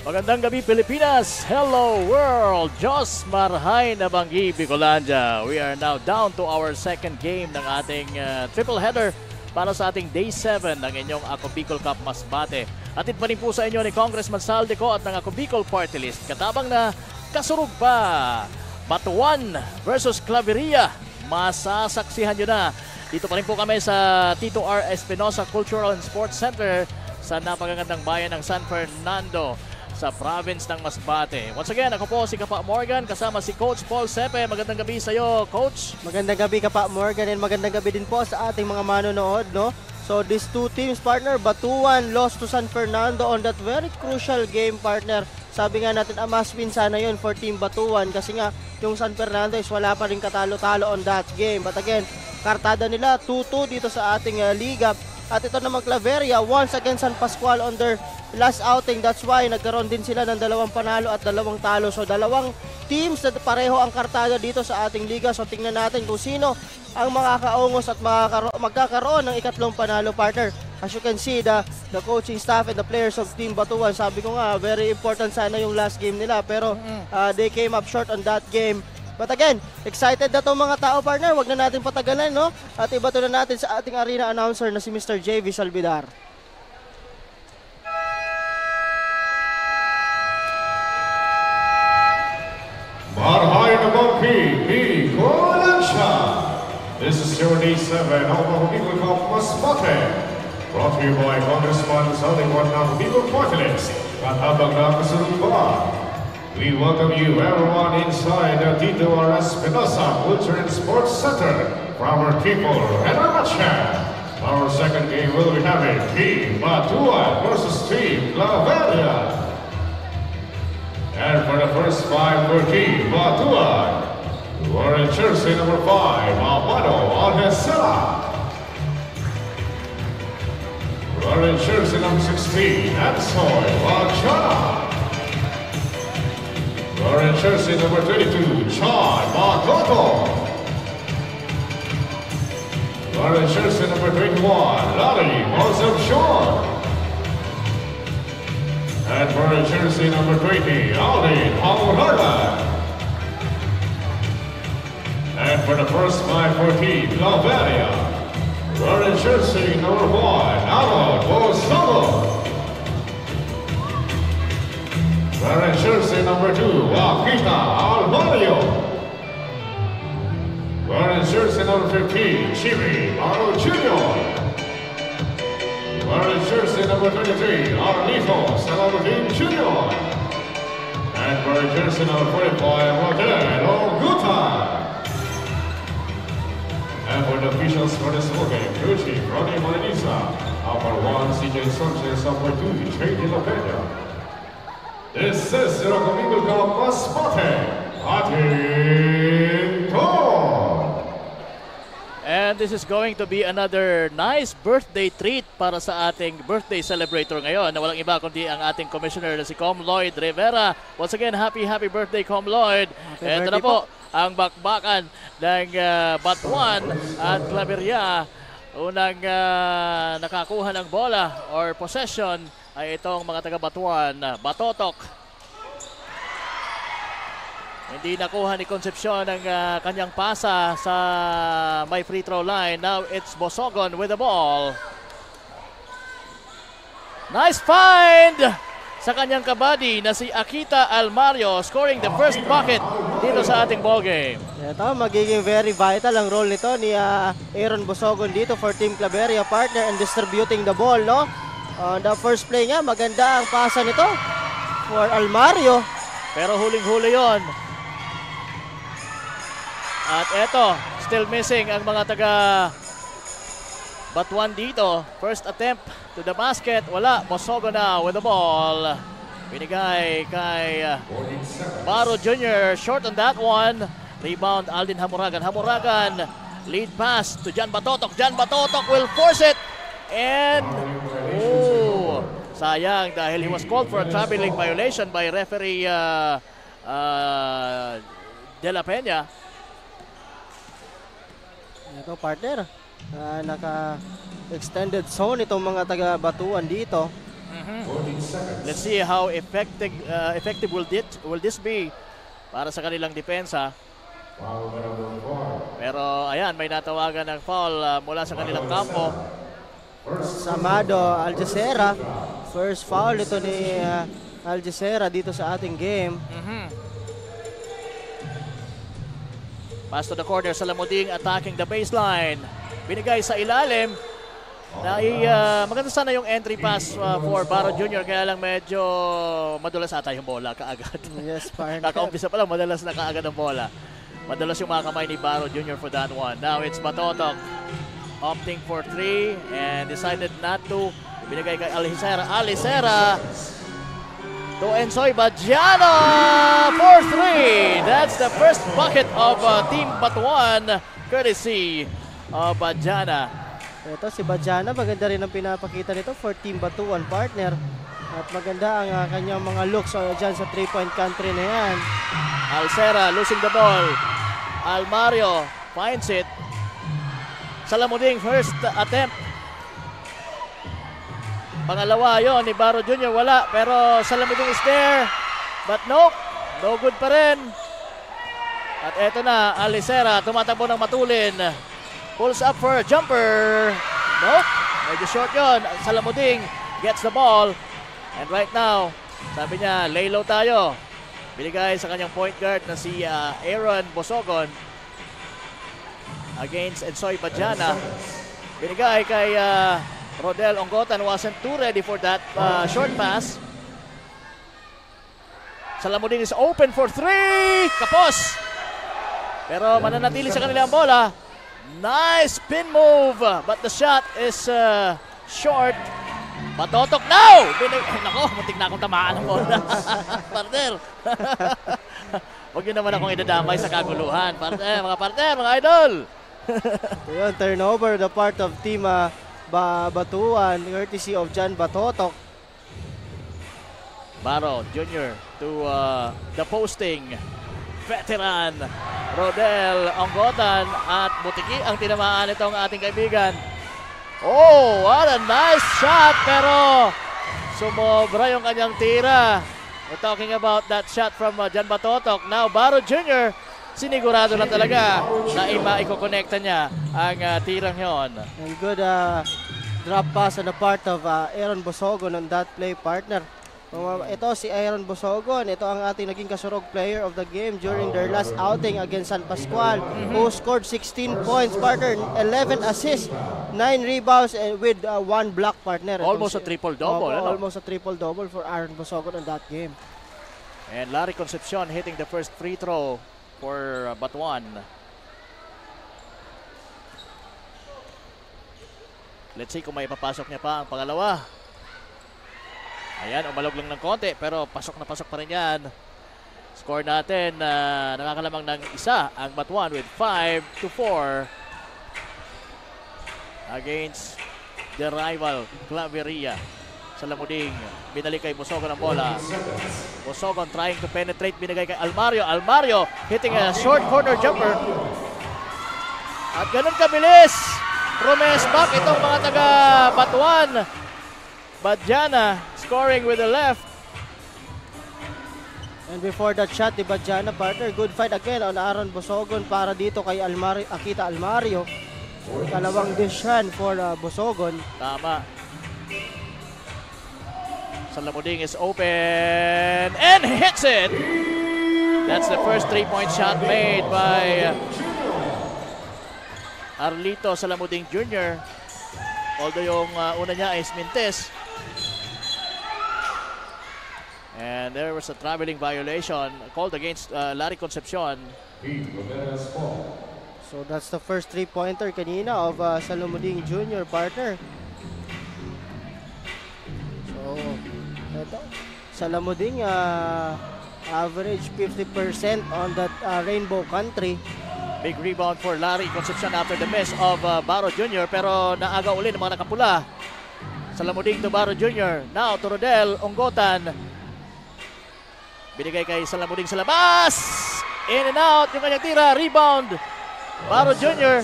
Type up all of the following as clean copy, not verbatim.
Magandang gabi Pilipinas! Hello world! Diyos Marhay na Banggi, Bicolandia. We are now down to our second game ng ating triple header para sa ating Day 7 ng inyong Ako Bicol Cup Masbate. Atid pa rin po sa inyo ni Congressman Saldico at ng Ako Bicol Party List. Katabang na kasurug pa, Batuan versus Claveria. Masasaksihan nyo na. Dito pa rin po kami sa Tito R. Espinosa Cultural and Sports Center sa napakagandang bayan ng San Fernando sa province ng Masbate. Once again, ako po si Kapa Morgan kasama si Coach Paul Sepe. Magandang gabi sa iyo, Coach. Magandang gabi, Kapa Morgan, and magandang gabi din po sa ating mga manonood, no? So these two teams, partner, Batuan lost to San Fernando on that very crucial game, partner. Sabi nga natin, must win sana yun for Team Batuan kasi nga yung San Fernando is wala pa rin katalo-talo on that game. But again, kartada nila 2-2 dito sa ating liga. At ito naman Claveria, once again San Pascual on their last outing. That's why nagkaroon din sila ng 2 panalo at 2 talo. So 2 teams na pareho ang kartada dito sa ating liga. So tingnan natin kung sino ang makakaungos at magkakaroon ng ikatlong panalo, partner. As you can see, the coaching staff and the players of Team Batuan, sabi ko nga, very important sana yung last game nila. Pero they came up short on that game. But again, excited na itong mga tao, partner. Huwag na natin patagalan, no? At ibato na natin sa ating arena announcer na si Mr. JV Salvidar. Marhay na Banggi, Bicolandia. This is your Day 7 of Ako Bicol Cup Masbate. Brought to you by Congressman Saldico ng Ako Bicol Party List. At habang nakasunod pa, we welcome you everyone inside the Tito R. Espinosa Culture and Sports Center for our people and our match. Our second game will be having Team Batuan versus Team Claveria. And for the first 5 for Team Batuan, we're in jersey number 5, Amado Alhesela. We're in jersey number 16, Ansoy Wachana. We're in jersey number 22, John Makoto. We're in jersey number 21, Larry Concepcion. And we're in jersey number 20, Aldin Haularla. And for the first 5 for Team Claveria, we're in jersey number 1, Alan Bosogo. We're in jersey number 2, Akita Alvario. We're in jersey number 15, Chibi Maro Jr. We're in jersey number 23, Arlito Saladin Jr. And we're in jersey number 45, Rodel Oguta. And for the officials for this game, crew chief Ronnie Morenisa, number 1, CJ Sanchez, number 2, Trey De La Peña. This is your Ako Bicol Cup Masbate, Atinton. And this is going to be another nice birthday treat para sa ating birthday celebrator ngayon na walang iba kundi ang ating commissioner na si Com Lloyd Rivera. Once again, happy birthday, Com Lloyd. Ito na po ang bakbakan ng Batuan at Claveria. Unang nakakuha ng bola or possession ay itong mga taga-Batuan, Batotok. Hindi nakuha ni Concepcion ang kanyang pasa sa may free throw line. Now it's Bosogon with the ball. Nice find sa kanyang kabady na si Akita Almario, scoring the first bucket dito sa ating ball game. Ito, magiging very vital ang role nito ni Aaron Bosogon dito for Team Claveria, partner, and distributing the ball, no? The first play nga, maganda ang pasa nito for Almario. Pero huling-huli yon. At eto, still missing ang mga taga Batuan dito. First attempt to the basket. Wala. Bosogo na with the ball. Binigay kay Baro Jr. Short on that one. Rebound Aldin Hamuragan. Hamuragan. Lead pass to Jan Batotok. Jan Batotok will force it. And sayang dahil he was called for a traveling violation by referee De La Peña. Ito, partner, naka-extended zone itong mga taga-Batuan dito. 14 seconds. Let's see how effective will this be para sa kanilang depensa. Foul by number 4. Pero ayan, may natawagan ng foul mula sa kanilang kampo. Samado Aljacera. First foul ito ni Aljacera dito sa ating game. Pass to the corner, Salamuding attacking the baseline. Binigay sa ilalim. Maganda sana yung entry pass for Baro Jr. Kaya lang medyo madulas ata yung bola kaagad. Yes, partner. Kaka-umpisa pa lang, madalas na kaagad ang bola. Madalas yung mga kamay ni Baro Jr. for that one. Now it's Batotok opting for 3 and decided not to. Binigay kay Alicera to Ensoy Badiana for 3. That's the first bucket of Team Batuan courtesy of Badiana. Ito si Badiana, maganda rin ang pinapakita nito for Team Batuan, partner. At maganda ang kanyang mga looks dyan sa 3-point country na yan. Alcera losing the ball. Almario finds it. Salamuding first attempt. Pangalawa yon ni Baro Jr. wala, pero Salamuding is there. But nope, no good pa rin. At eto na, Alicera tumatakbo ng matulin. Pulls up for a jumper. Nope, medyo short yon. Salamuding gets the ball. And right now, sabi niya, lay low tayo. Binigay sa kanyang point guard na si Aaron Bosogon against Ensoy Badiana. Binigay kay Rodel Onggotan, wasn't too ready for that short pass. Salamuding is open for 3. Kapos! Pero mananatili sa kanila ang bola. Nice spin move, but the shot is short. Batotok now! Nako, muntik na akong tamaan ng bola. Partner. Huwag yun naman akong idadamay sa kaguluhan. Mga partner, mga idol. Ito yun, turnover, the part of Team Batuan, courtesy of John Batotok. Baro Jr. to the posting. Veteran Rodel Onggotan at Butiki ang tinamaan itong ating kaibigan. Oh, what a nice shot, pero sumobra yung kanyang tira. We're talking about that shot from John Batotok. Now, Baro Jr., sinigurado lang talaga na maikokonekta niya ang tirang yon. And good drop pass on the part of Aaron Bosogon on that play, partner. Ito si Aaron Bosogon, ito ang ating naging kasurog player of the game during their last outing against San Pascual, who scored 16 points, partner, 11 assists, 9 rebounds, and with 1 block, partner. Almost a triple-double. Almost a triple-double for Aaron Bosogon in that game. And Larry Concepcion hitting the first free throw for Batuan. Let's see kung may papasok niya pa ang pangalawa. Ayan, umalog lang ng konti, pero pasok na pasok pa rin yan. Score natin, nakakalamang ng isa ang Batuan with 5-4 against the rival Claveria. Salamuding, binalik kay Bosogon ang bola. Bosogon trying to penetrate, binigay kay Almario. Almario hitting a short corner jumper. At ganun kabilis. Promes back itong mga taga Batuan. Badiana scoring with the left. And before that shot, di Badiana, partner, good fight again on Aaron Bosogon para dito kay Akita Almario. Kalawang dishan for Bosogon. Tama. Salamuding is open and hits it. That's the first 3-point shot made by Arlito Salamuding Jr. Although yung una niya is Mintes. And there was a traveling violation called against Larry Concepcion. So that's the first 3-pointer kanina of Salamuding Jr., partner. So, ito, Salamuding average 50% on that Rainbow Country. Big rebound for Larry Concepcion after the miss of Baro Jr. Pero naaga uli ng mga nakapula. Salamuding to Baro Jr. Now to Rodel Onggotan. Binigay kay Salamuding sa labas. In and out yung kanyang tira. Rebound. Baro Jr.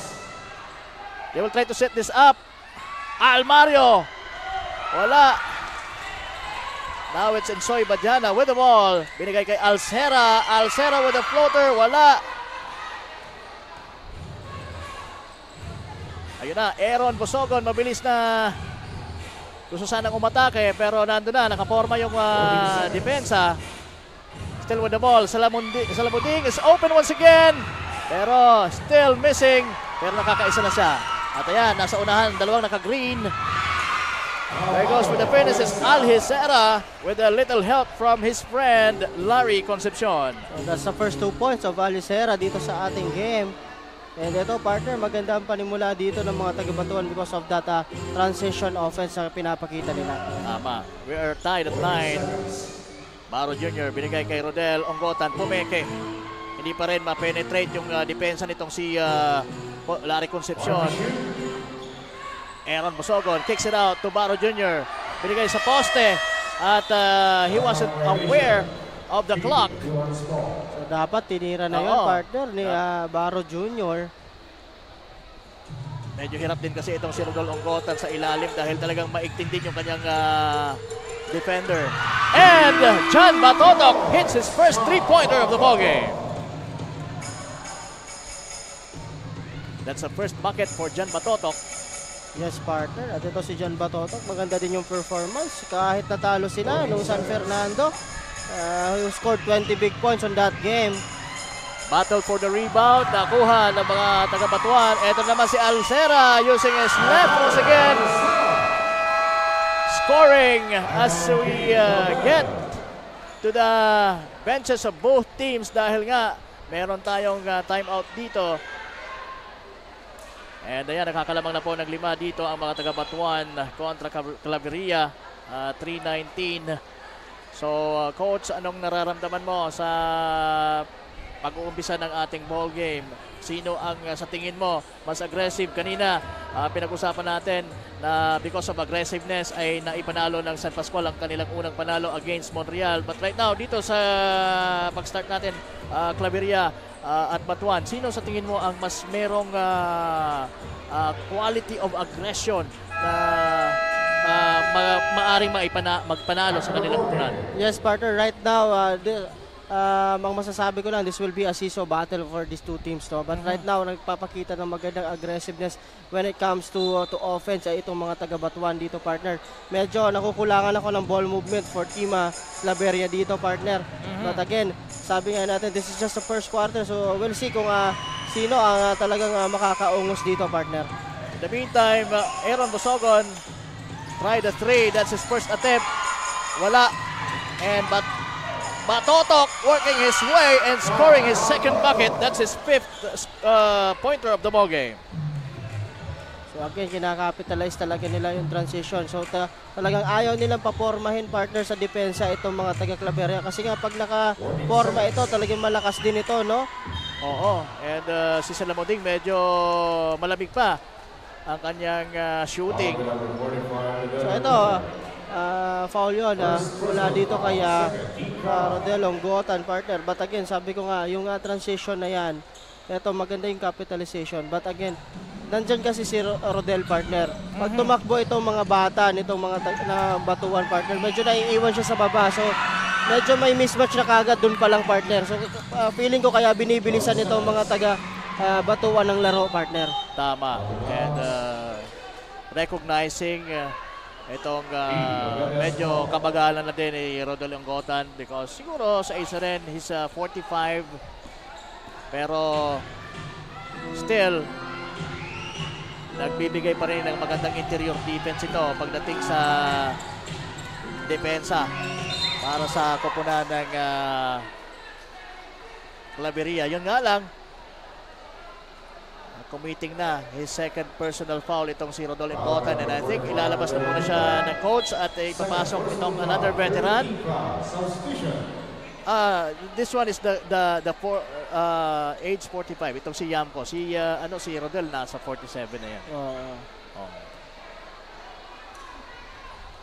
They will try to set this up. Almario. Wala. Now it's Ensoy Badiana with the ball. Binigay kay Alcera. Alcera with a floater. Wala. Ayun na, Aaron Bosogon. Mabilis na. Gusto sanang umatake pero nandun na. Nakaporma yung depensa. Still with the ball. Salamuding is open once again. Pero still missing. Pero nakakaisa na siya. At ayan, nasa unahan. Dalawang naka-green. There goes with the finish is Alcera with a little help from his friend Larry Concepcion. So that's the first 2 points of Alcera dito sa ating game. And ito partner, maganda ang panimula dito ng mga taga-Batuan because of that transition offense na pinapakita nila. Tama. We are tied at 9. Baro Jr. binigay kay Rodel Onggotan. Pumeke. Hindi pa rin ma-penetrate yung depensa nitong si Larry Concepcion. Aaron Bosogon kicks it out to Baro Jr. Binigay sa poste at he wasn't aware of the clock. So dapat tinira na yun partner ni Baro Jr. Medyo hirap din kasi itong si Rodel Onggotan sa ilalim dahil talagang maigting din yung kanyang defender. And John Batotok hits his first 3-pointer of the ballgame. That's the first bucket for John Batotok. Yes partner, at ito si John Batotok, maganda din yung performance kahit natalo sila nung San Fernando. Who scored 20 big points on that game. Battle for the rebound, nakuha ng mga taga-Batuan. Ito naman si Alcera using his left once again. Scoring as we get to the benches of both teams dahil nga meron tayong timeout dito. And ayan, nakakalamang na po ng 5 dito ang mga taga-Batuan kontra Claveria, 3-19. So, Coach, anong nararamdaman mo sa pag-uumpisa ng ating ball game? Sino ang sa tingin mo mas aggressive? Kanina, pinag-usapan natin na because of aggressiveness ay naipanalo ng San Pascual ang kanilang unang panalo against Montreal. But right now, dito sa pag-start natin, Claveria at Batuan, sino sa tingin mo ang mas merong quality of aggression na maaring magpanalo sa kanilang upunan? Yes partner, right now ang masasabi ko lang, this will be a seesaw battle for these two teams, no? But right now nagpapakita ng magandang aggressiveness when it comes to offense ay itong mga taga-Batuan dito partner. Medyo nakukulangan ako ng ball movement for Team Claveria dito partner. But again, sabi nga natin, this is just the first quarter, so we'll see kung sino ang talagang makakaungos dito partner. In the meantime, Aaron Bosogon tried a 3. That's his first attempt. Wala. And Batotok working his way and scoring his second bucket. That's his 5th pointer of the ball game. So again, kinakapitalize talaga nila yung transition. So talagang ayaw nilang papormahin partner sa depensa itong mga taga-Claveria. Kasi nga pag nakaporma ito, talagang malakas din ito, no? Oo. And si Salamuding medyo malamig pa ang kanyang shooting. So ito, foul yun mula dito kay Rodel Onggotan partner. But again, sabi ko nga, yung transition na yan, ito maganda yung capitalization. But again, nandyan kasi si Rodel partner. Pag tumakbo itong mga bata nitong mga Batuan partner, medyo naiiwan siya sa baba. So medyo may mismatch na kagad dun pa lang partner. So feeling ko kaya binibilisan itong mga taga Batuan ng laro partner. Tama. And recognizing itong medyo kabagalan na din ni Rodel Onggotan because siguro sa isa rin, he's 45. Pero still, nagbibigay pa rin ng magandang interior defense ito pagdating sa depensa para sa koponan ng Claveria. Yun nga lang, committing na his second personal foul itong si Rodel Onggotan, and I think ilalabas na muna siya ng coach at ipapasok itong another veteran. This one is the age 45. Itong si Yamko. Si Rodel nasa 47 na yan.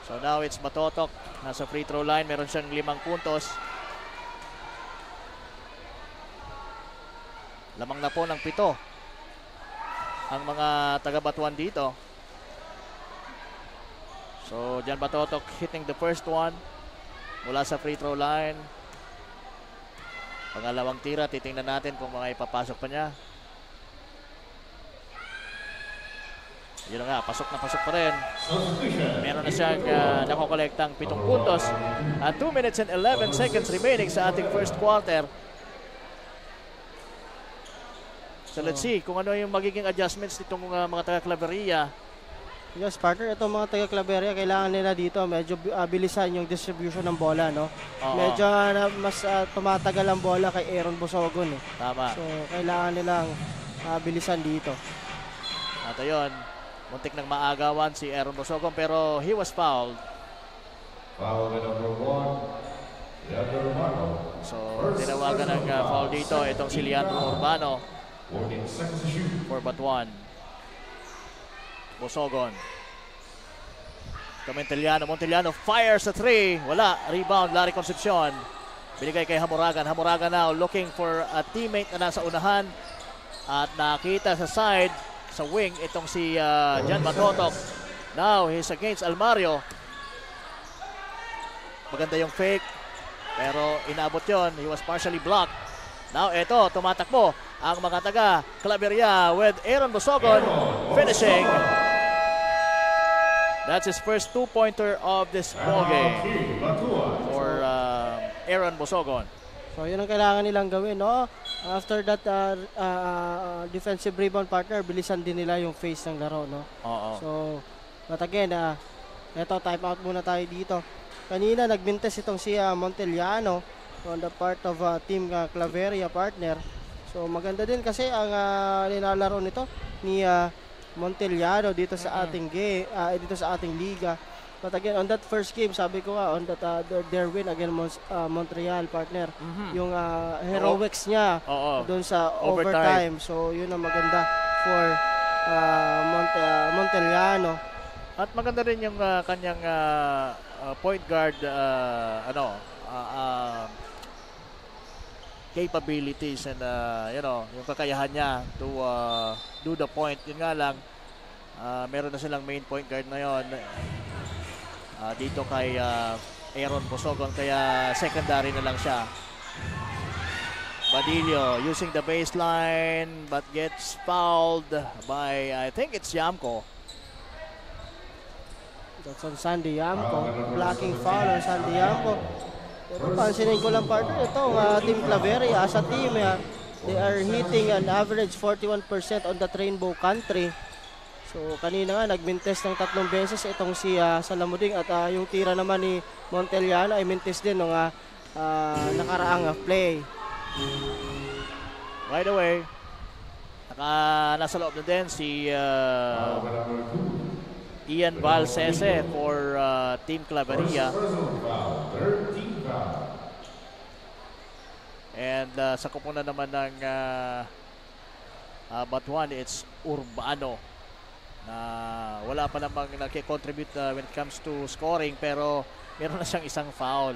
So now it's Batotok. Nasa free throw line. Meron siyang 5 puntos. Lamang na po ng 7 ang mga taga-Batuan dito. So John Batotok hitting the first one. mula sa free throw line. Pangalawang tira, titingnan natin kung mga ipapasok pa niya. Yun nga, pasok na pasok pa rin. Meron na siyang nakokolektang 7 puntos. At 2 minutes and 11 seconds remaining sa ating first quarter. So let's see kung ano yung magiging adjustments nitong mga taga-Claveria. Yes, partner, itong mga taga-Claveria, kailangan nila dito medyo bilisan yung distribution ng bola, no? Medyo mas tumatagal ang bola kay Aaron Bosogon, eh. Tama. So, kailangan nilang bilisan dito. At ayun, muntik nang maagawan si Aaron Bosogon pero he was fouled. Foul by number 1, Leandro Urbano. So, tinawagan ng foul dito itong si Leandro Urbano. 14 seconds to shoot. For Batuan. Bosogon. Monteliano fires a 3. Wala. Rebound, Larry Concepcion. Binigay kay Hamoragan. Hamoragan now looking for a teammate na nasa unahan. At nakita sa side, sa wing, itong si Jan Matotok. Now, he's against Almario. Maganda yung fake. Pero inabot yon. He was partially blocked. Now, eto, tumatakbo ang mga taga-Claveria with Aaron Bosogon finishing. That's his first 2-pointer of this ballgame for Aaron Bosogon. So, yun ang kailangan nilang gawin, no? After that defensive rebound, partner, bilisan din nila yung face ng laro, no? Oo. So, but again, eto, time out muna tayo dito. Kanina, nagmintes itong si Monteliano on the part of team Claveria, partner. So maganda din kasi ang nilalaro nito ni Monteliano dito sa ating dito sa ating liga. But again, on that first game, sabi ko nga, on that their win against Montreal, partner, yung heroics niya doon sa overtime. So yun ang maganda for Monteliano. At maganda rin yung kanyang point guard capabilities and yung kakayahan niya to do the point. Yun nga lang, meron na silang main point guard na yon dito kay Aaron Bosogon, kaya secondary na lang siya. Badillo using the baseline but gets fouled by, I think it's Yamco. That's on Sandy Yamco. Blocking foul on Sandy Yamco. Pero pansinin ko lang, partner, itong Team Claveria as a team, they are hitting an average 41% on that Rainbow Country. So kanina nga nagmintes ng 3 beses itong si Salamuding at yung tira naman ni Monteliano ay mintes din ng nakaraang play. Right away, nasa loob na din si Ian Valcese for Team Claveria. And sa kupunan naman ng Batuan, it's Urbano na wala pa namang nag-contribute when it comes to scoring, pero meron na siyang isang foul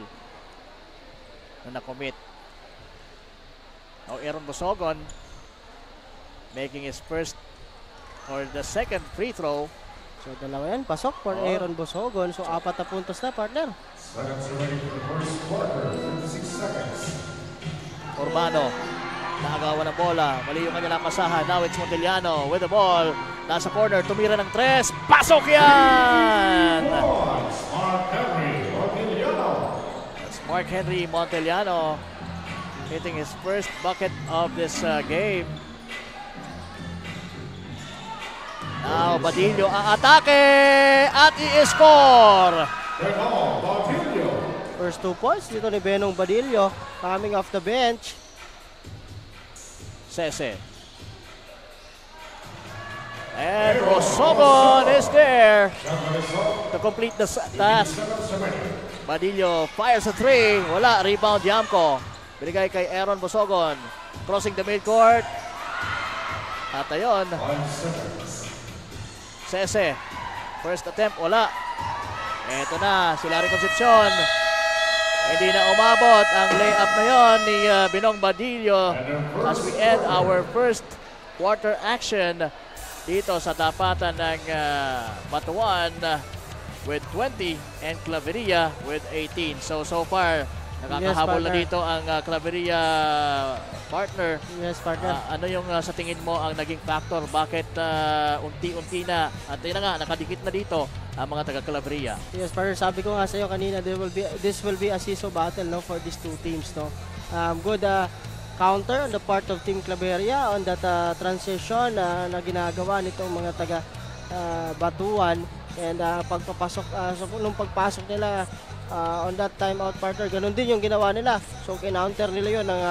na nakomit. Now Aaron Bosogon making his first or the second free throw. So dalawa yan, pasok for Aaron Bosogon. So 4 na puntos na, partner. Urbano, nakagawa ng bola. Mali yung kanilang pasahan. Now it's Monteliano with the ball. Nasa corner, tumira ng 3. Pasok yan! That's Mark Henry Monteliano hitting his first bucket of this game. Now Badillo ang atake at i-score! First 2 points dito ni Benong Badillo coming off the bench. Sese. And Bosogon is there to complete the task. Badillo fires a 3. Wala. Rebound Yamco. Binigay kay Aaron Bosogon. Crossing the midcourt. At ayun. Sese. First attempt. Wala. Ito na. Si Larry Concepcion. Hindi na umabot ang layup na yon ni Binong Badillo as we end our first quarter action dito sa tapatan ng Batuan. with 20 and Claveria with 18. So far, nakakahabol na partner. dito ang Claveria partner. Yes, partner. Ano yung sa tingin mo ang naging factor? Bakit unti-unti na at yun na nga, nakadikit na dito ang mga taga-Claveria? Yes, partner. Sabi ko nga sa iyo kanina, this will be a seeso battle, no, for these two teams, no. Good counter on the part of Team Claveria on that transition na ginagawa nitong mga taga Batuan, and pagpapasok nung pagpasok nila on that timeout, partner, ganun din yung ginawa nila. So kinounter nila yun ng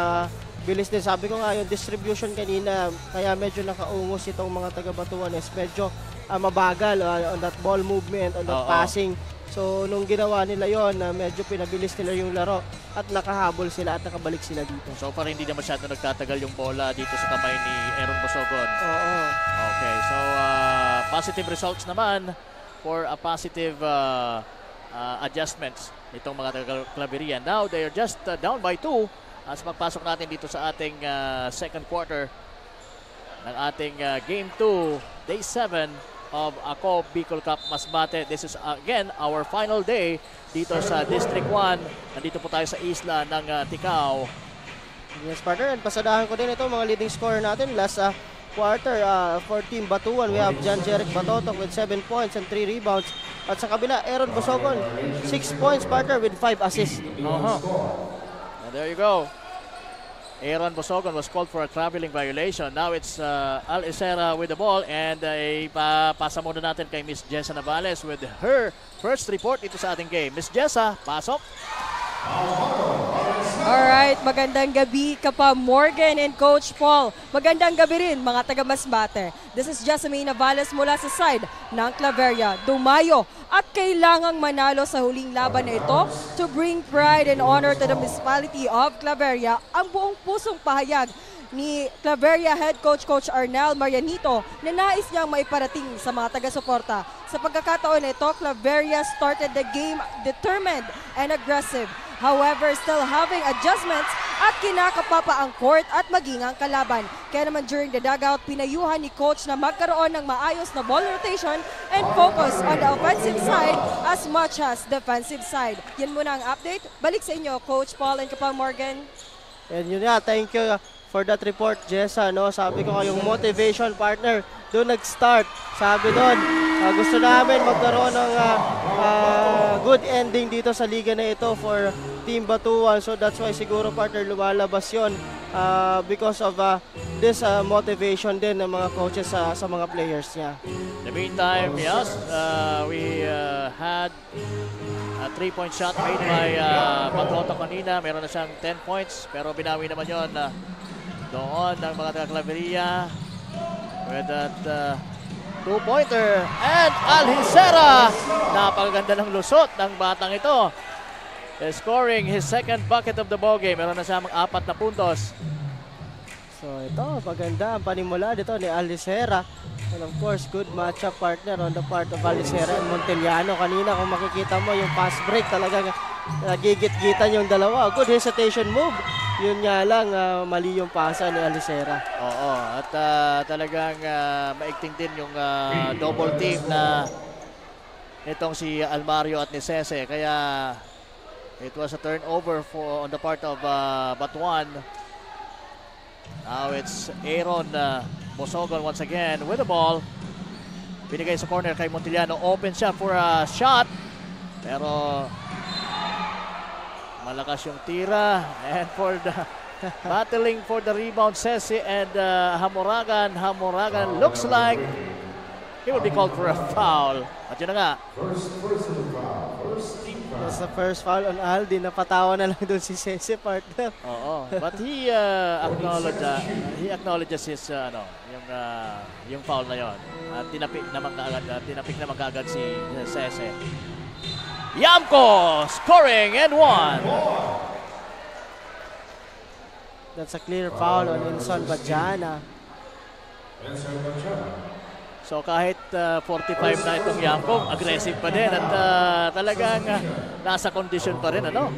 bilis din. Sabi ko nga yung distribution kanina, kaya medyo nakaungos itong mga taga Batuan is medyo mabagal on that ball movement, on that passing. So nung ginawa nila yon, medyo pinabilis nila yung laro at nakahabol sila at nakabalik sila dito. So far hindi na masyado nagtatagal yung bola dito sa kamay ni Aaron Bosogon. Oo. Okay, so positive results naman for a positive adjustments nitong mga taga-Claveria. Now they are just down by 2 as pagpasok natin dito sa ating second quarter ng ating Game 2, Day 7 of Ako Bicol Cup Masbate. This is again our final day dito sa District 1. Nandito po tayo sa isla ng Ticao. Yes, partner. And pasadahan ko din ito mga leading scorer natin last quarter for Team Batuan. We have John Jeric Batotok with 7 points and 3 rebounds. At sa kabila, Aaron Bosogon, 6 points, partner, with 5 assists. And there you go. Aaron Bosogon was called for a traveling violation. Now it's Al Isera with the ball, and ipapasa muna natin kay Miss Jessa Navales with her first report dito sa ating game. Miss Jessa, pasok. Alright, magandang gabi Kapa Morgan and Coach Paul. Magandang gabi rin mga taga Masbate. This is Jessamine Navales mula sa side ng Claveria. Dumayo at kailangang manalo sa huling laban na ito to bring pride and honor to the municipality of Claveria. Ang buong pusong pahayag ni Claveria Head Coach Coach Arnel Marianito na nais niyang maiparating sa mga taga-suporta. Sa pagkakataon na ito, Claveria started the game determined and aggressive. However, still having adjustments at kinakapapa ang court at maging ang kalaban. Kaya naman during the dugout, pinayuhan ni Coach na magkaroon ng maayos na ball rotation and focus on the offensive side as much as defensive side. Yan muna ang update. Balik sa inyo, Coach Paul and Kapang Morgan. And yun nga, thank you for that report, Jessa. No? Sabi ko yung motivation, partner, doon nag-start. Sabi doon, gusto namin magkaroon ng good ending dito sa liga na ito for Team Batuan. So that's why siguro, partner, lumalabas yun because of this motivation din ng mga coaches sa mga players niya. In the meantime, yes, we had a 3-point shot made by Batoto kanina. Meron na siyang 10 points, pero binawi naman yun doon ng mga taga-Claveria with that 2-pointer. And Alhisera, napakaganda ng lusot ng batang ito. Scoring his second bucket of the ball game. Meron na siyang 4 na puntos. So ito, maganda ang panimula dito ni Alhisera. And of course, good matchup, partner, on the part of Alhisera and Monteliano. Kanina kung makikita mo yung pass break, talagang nagigit-gitan yung dalawa. Good hesitation move. Yun nga lang, mali yung pasa ni Alhisera. Oo, at talagang maigting din yung double team na itong si Almario at ni Sese. Kaya it was a turnover on the part of Batuan. Now it's Aaron Bosogon once again with the ball. Binigay sa corner kay Monteliano. Open siya for a shot. Pero malakas yung tira. And for the battling for the rebound, Sesi and Hamoragan. Hamoragan looks like he will be called for a foul. At yun na nga. That's the first foul on Aldi. Napatawa na lang doon si Sese, partner. Oo. But he acknowledges his yung foul na yon. At tinapik naman kaagad si Sese. Yamko scoring and 1. That's a clear foul on Inson Bajana. So kahit 45 na itong Yamko, aggressive pa din at talagang nasa condition pa rin, ano?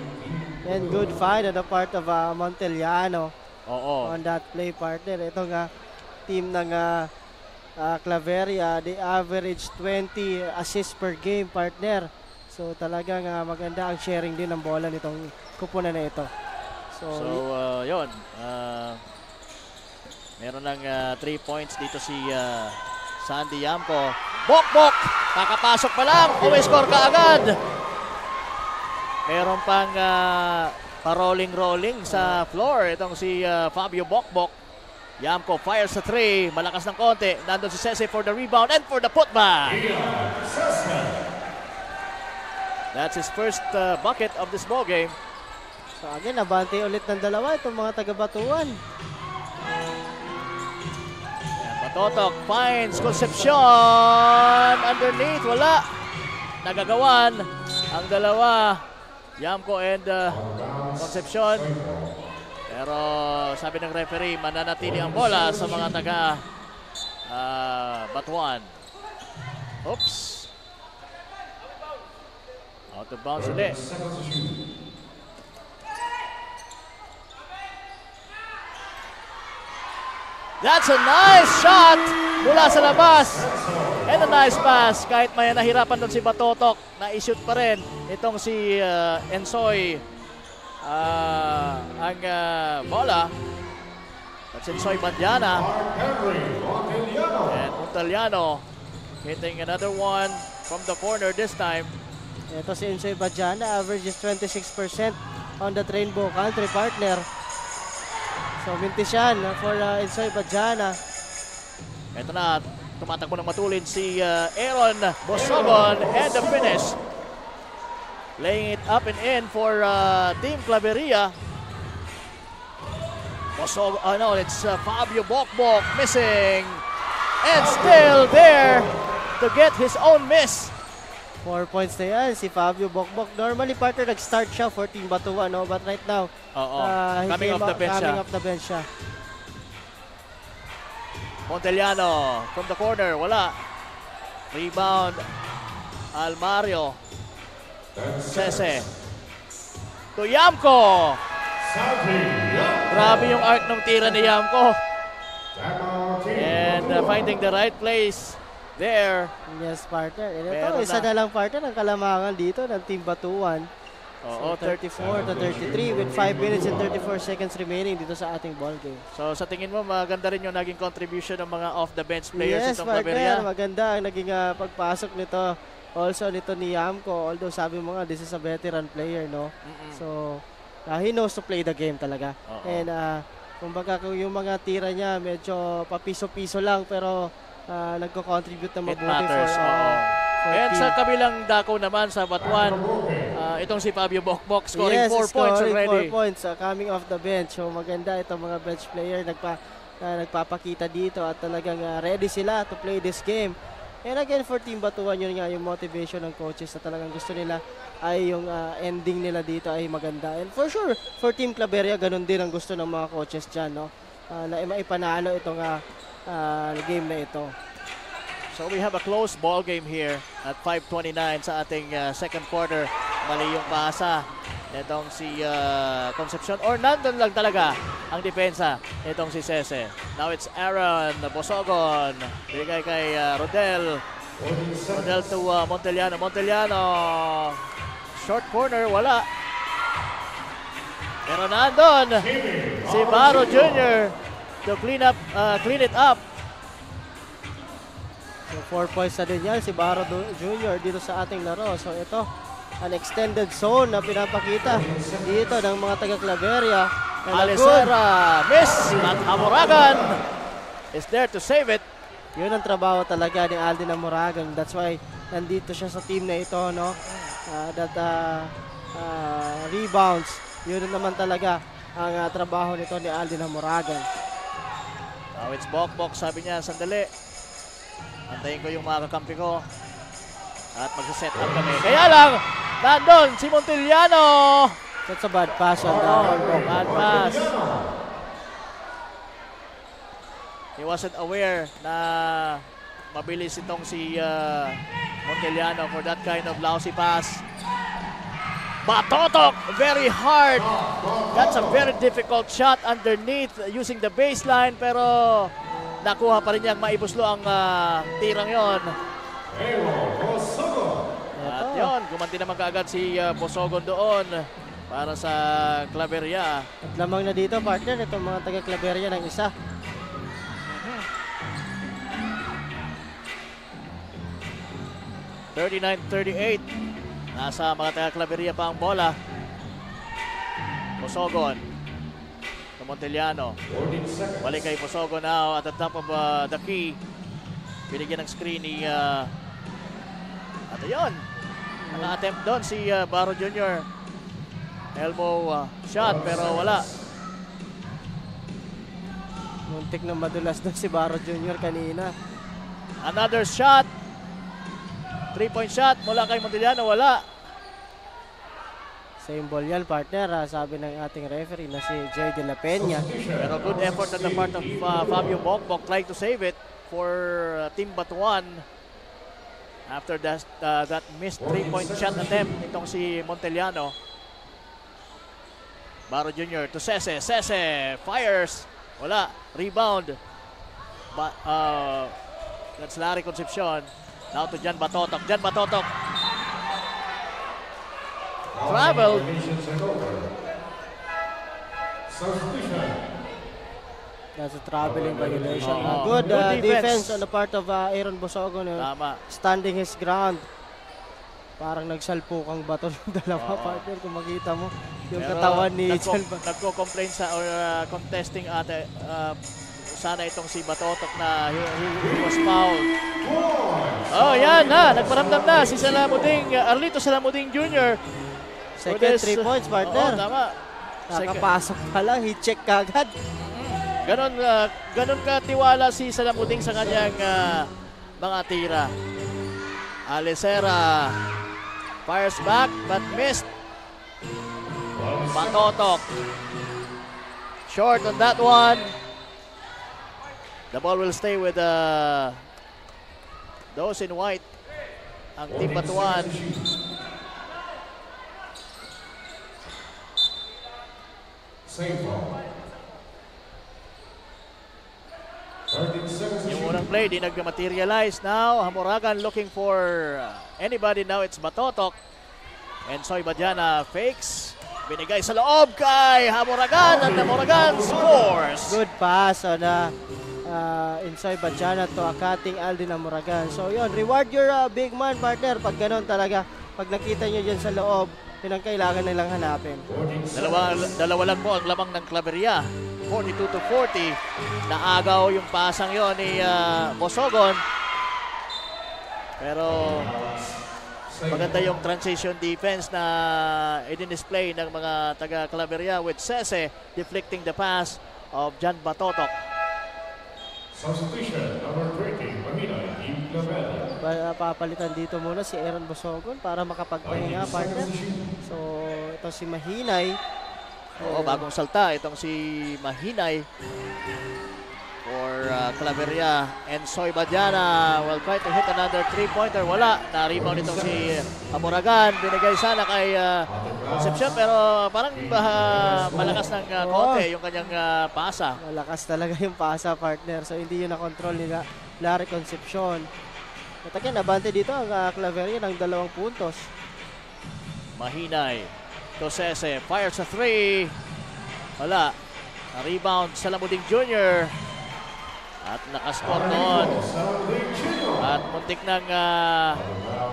And good find on the part of Monteliano. Oo. On that play, partner. Ito nga, team ng Claveria, they average 20 assists per game, partner. So talagang maganda ang sharing din ng bola nitong kupunan na ito. So yun. Meron ng 3 points dito si Sandy Yamco. Bok! Kakapasok pa lang. Umi-score ka agad. Meron pang pa-rolling sa floor. Itong si Fabio Bokbok. Yamco fires sa 3. Malakas ng konti. Nandun si Sese for the rebound and for the putback. That's his first bucket of this ball game. So again, nabante ulit ng dalawa itong mga taga-Batuan. Batotok finds Concepcion underneath. Wala. Nagagawan ang dalawa. Yamco and Concepcion. Pero sabi ng referee, mananatili ang bola sa mga taga Batuan. Oops. Out of bounds ulit. That's a nice shot mula sa labas. And a nice pass. Kahit may nahirapan doon si Batotok, na-shoot pa rin itong si Ensoy ang bola. That's Ensoy Bandiana. And Montaliano hitting another one from the corner this time. Ito si Ensoy Bandiana, averages 26% on that Rainbow Country, partner. So, mintis yan for Ensoy Bandiana. Ito na, tumatakbo ng matulin si Aaron Bosogon and the finish. Laying it up and in for Team Claveria. Bosogon, no, it's Fabio Bokbok missing. And still there to get his own miss. 4 points na yan, si Fabio Bokbok. Normally, partner, nag-start siya for Team Batuan, no? But right now, coming off the bench siya. Monteliano from the corner, wala. Rebound, Almario. Sese. To Yamco. Grabe yung arc ng tira ni Yamco. And finding the right place there. Yes, partner. Ito, isa na lang, partner, ang kalamangan dito ng Team Batuan. Oo, so, 34-33 with 5 minutes and 34 seconds remaining dito sa ating ball game. So sa tingin mo, maganda rin yung naging contribution ng mga off-the-bench players itong Claveria? Yes, maganda ang naging pagpasok nito. Also nito ni Yamco, although sabi mo nga, this is a veteran player, no? So, he knows to play the game talaga. And kumbaga kung yung mga tira niya, medyo papiso-piso lang, pero nagko-contribute na mabuti And sa kabilang dako naman sa Batuan, itong si Fabio Bokbok scoring 4 points already. 4 points coming off the bench. So maganda itong mga bench player nagpapakita dito at talagang ready sila to play this game. And again, for Team Batuan, yun nga yung motivation ng coaches na talagang gusto nila ay yung ending nila dito ay maganda. And for sure, for Team Claveria, ganun din ang gusto ng mga coaches dyan, no? Na maipanalo itong game na ito. So we have a close ball game here at 5:29 sa ating second quarter. Mali yung pasa itong si Concepcion, or nandun lang talaga ang depensa itong si Sese. Now it's Aaron Bosogon. Bigay kay Rodel. Rodel to Monteliano. Monteliano. Short corner, wala. Pero nandun si Baro Jr. to clean it up. So 4 points na din yan si Baro Jr. dito sa ating laro. So ito, an extended zone na pinapakita dito ng mga taga-Claveria. Alessera, miss, at Hamoragan is there to save it. Yun ang trabaho talaga ni Aldin Hamoragan. That's why nandito siya sa team na ito, no? Rebounds, yun naman talaga ang trabaho nito ni Aldin Hamoragan. Now it's Bokbok, sabi niya, sandali. Antayin ko yung mga kakampi ko. At magsaset up kami. Kaya lang, nandun si Monteliano. That's a bad pass on bad pass. He wasn't aware na mabilis itong si Monteliano for that kind of lousy pass. Batotok, very hard. That's a very difficult shot underneath using the baseline, pero nakuha pa rin niyang maibuslo ang tirang yon. Aaron Bosogon. At yon, gumanti naman kaagad si Bosogon doon para sa Claveria. At lamang na dito, partner, itong mga taga-Claveria ng isa. (39-38). Nasa mga taga-Claveria pa ang bola. Bosogon. To Monteliano. 14 seconds. Balik kay Bosogon now at the top of the key. Binigyan ng screen ni at ayun, naka-attempt doon si Baro Jr. Elbow shot pero wala. Muntik na madulas doon si Baro Jr. kanina. Another shot. 3-point shot mula kay Monteliano, wala. Same ball yan, partner. Sabi ng ating referee na si Jay De La Peña. Pero good effort on the part of Fabio Bongbong trying to save it for Team Batuan. After that missed 3-point shot attempt itong si Monteliano. Baro Jr. to Sese. Sese fires. Wala. Rebound. That's Larry Concepcion. Now to Jan Batotok. Jan Batotok. Traveled. Substitution. That's a traveling violation. Oh, Good good defense defense on the part of Aaron Bosogon. Tama. Standing his ground. Parang nagsalpukang bato ng dalawa, partner. Kung makita mo yung Pero katawan ni Jan Batotok. nagko-complain sa contesting ate sana itong si Batotok na he was fouled. Oh, yan na. Nagparamdam na si Arlito Salamuding Jr. Second 3 points, partner. Oo, tama. Nakapasok pa lang, he-check kagad. Ganon katiwala si Salamuding sa kanyang mga tira. Alicera fires back but missed. Batotok. Short on that one. The ball will stay with those in white. Ang Team Batuan. Same ball. 13 seconds. Yung unang play, di nag-materialize. Now, Hamoragan looking for anybody. Now it's Batotok. And Soy Badiana fakes. Binigay sa loob kay Hamoragan. And Hamoragan scores. Good pass on Insoy Badiana to Akating Aldin Hamoragan. So yun, reward your big man, partner. Pag ganun talaga, pag nakita nyo dyan sa loob, yun ang kailangan nilang hanapin. Dalawa lang po ang lamang ng Claveria. 42-40. Naagaw yung pasang yon ni Bosogon. Pero maganda yung transition defense na i-display ng mga taga-Claveria with Sese deflecting the pass of Jan Batotok. Substitution number 20, Manila, Team Claveria. Papalitan dito muna si Aaron Bosogon para makapagpahinga, partner. So ito si Mahinay. Oo, bagong salta itong si Mahinay for Claveria. And Soy Badiana will try to hit another 3-pointer. Wala. Na-rebound itong si Hamoragan. Binigay sana kay Concepcion pero parang malakas ng konti yung kanyang pasa. Malakas talaga yung pasa, partner. So hindi yun na-control ni Larry Concepcion. At again, nabante dito ang Claveria ng 2 puntos. Mahinay to Sese. Fires a 3. Wala. Na-rebound Salamuding Jr. At nakascore doon. At muntik nang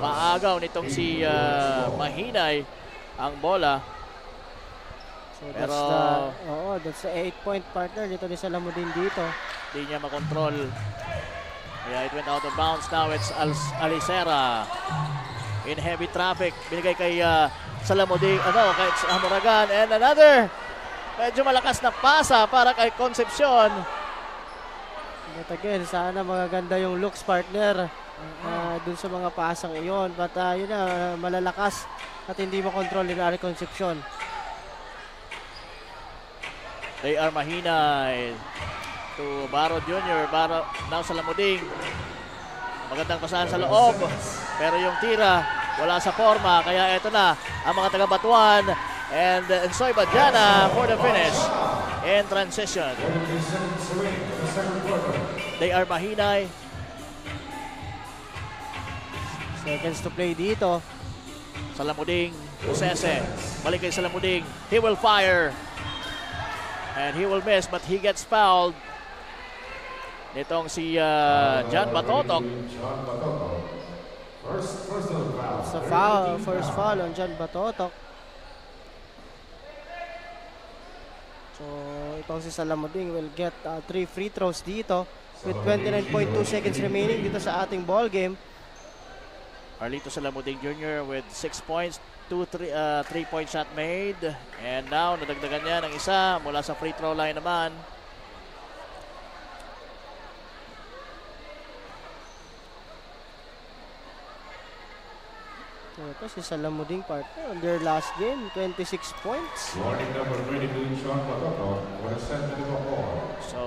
maagaw nitong si Mahinay ang bola. So Pero that's the 8-point partner dito ni Salamudin dito. hindi niya makontrol. Kaya it went out of bounds. Now it's Alicera. In heavy traffic. Binigay kay Salamuding, kay Hamoragan. And another medyo malakas na pasa para kay Concepcion. But again, sana magaganda yung looks, partner, dun sa mga pasang iyon. But yun na, malalakas at hindi makontrol ni Larry Concepcion. They are Mahinay to Baro Jr. Baro now Salamuding. Magandang pasahan sa loob. Pero yung tira, wala sa forma. Kaya eto na ang mga taga-Batuan. And Soy Badiana for the finish. in transition. They are mahinay. Seconds to play dito. Salamuding, Usese. Balik kay Salamuding. He will fire. And he will miss, but he gets fouled. Nitong si John Batotok. Sa foul, first foul on John Batotok. So, itong si Salamuding will get 3 free throws dito with 29.2 seconds remaining dito sa ating ball game. Arlito Salamuding Jr. with 6 points, 3-point shot made. And now, nadagdagan niya ng isa mula sa free throw line naman. So, ito si Salamuding partner on their last game, 26 points. So,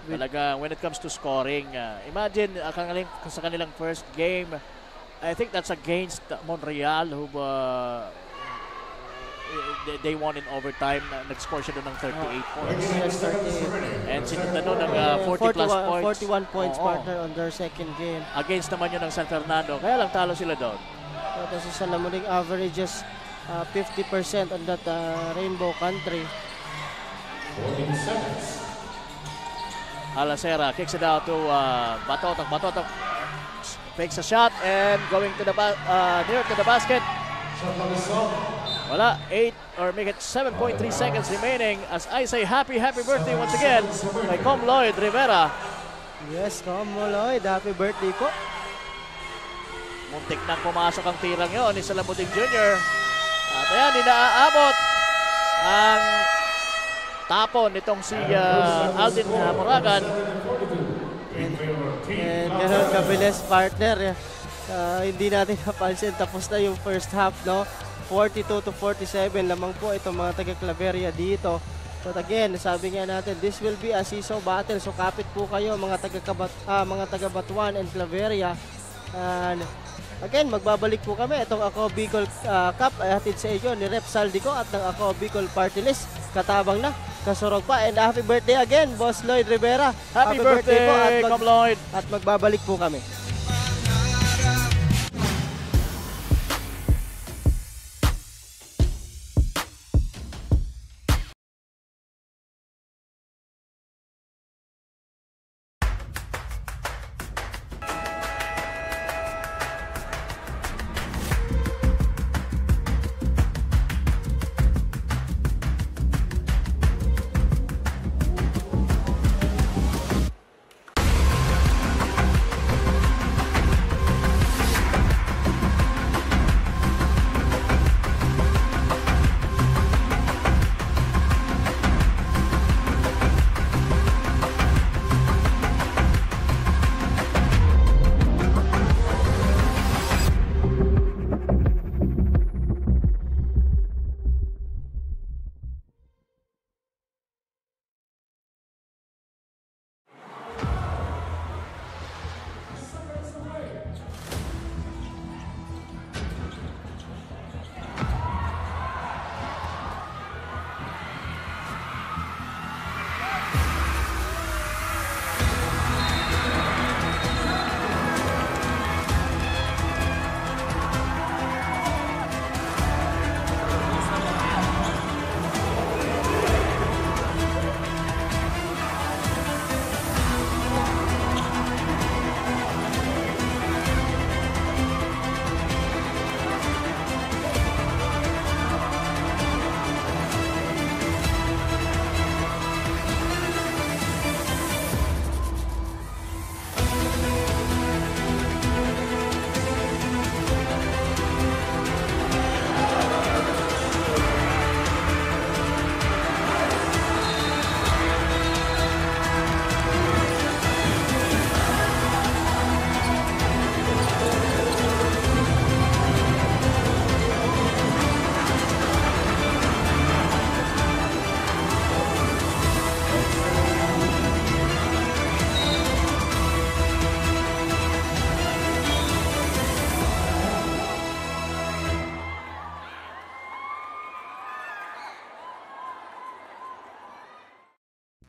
talaga, when it comes to scoring, imagine sa kanilang first game, I think that's against Montreal who they won in overtime. Nag-score siya doon ng 38 points. Yes, 38. And sinundan doon ng 40 plus points. 41 points Oo. partner on their second game. Against naman yun ng San Fernando. Kaya lang talo sila doon. Ito si Salamuding averages 50% on that Rainbow Country. Alacera kicks it out to Batotok. Batotok fakes a shot and going to the near to the basket. Wala, 8 or make it 7.3 seconds remaining as I say happy birthday once again kay Com Lloyd Rivera. Yes, Com Lloyd, happy birthday po. Muntik nang pumasok ang tirang yon ni Salamuding Jr. At ayan, inaaabot ang tapon nitong si Aldin Moragan. And ganun kabilis partner. Hindi natin napansin. Tapos na yung first half, no? 42-47 lamang po itong mga taga-Claveria dito. But again, sabi nga natin, this will be a seesaw battle. So kapit po kayo mga taga-Batuan and Claveria. And again, magbabalik po kami. Itong Ako Bicol Cup ay hatid sa inyo ni Rep Saldico at ng Ako Bicol Party List. Katabang na, kasurog pa. And happy birthday again, Boss Lloyd Rivera. Happy birthday po Com Lloyd. at magbabalik po kami.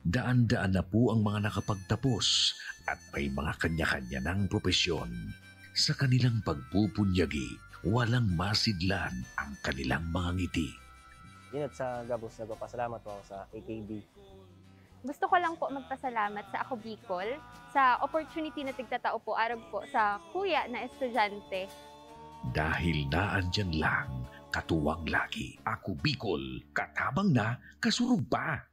Daan-daan na po ang mga nakapagtapos at may mga kanya-kanya ng propesyon. Sa kanilang pagpupunyagi, walang masidlan ang kanilang mga ngiti. Yun at sa Gabos, nagpapasalamat po ako sa AKB. Gusto ko lang po magpasalamat sa Ako Bicol sa opportunity na tigtatao po arog po sa kuya na estudyante. Dahil naandyan lang, katuwang lagi, Ako Bicol, katabang na, kasurog pa.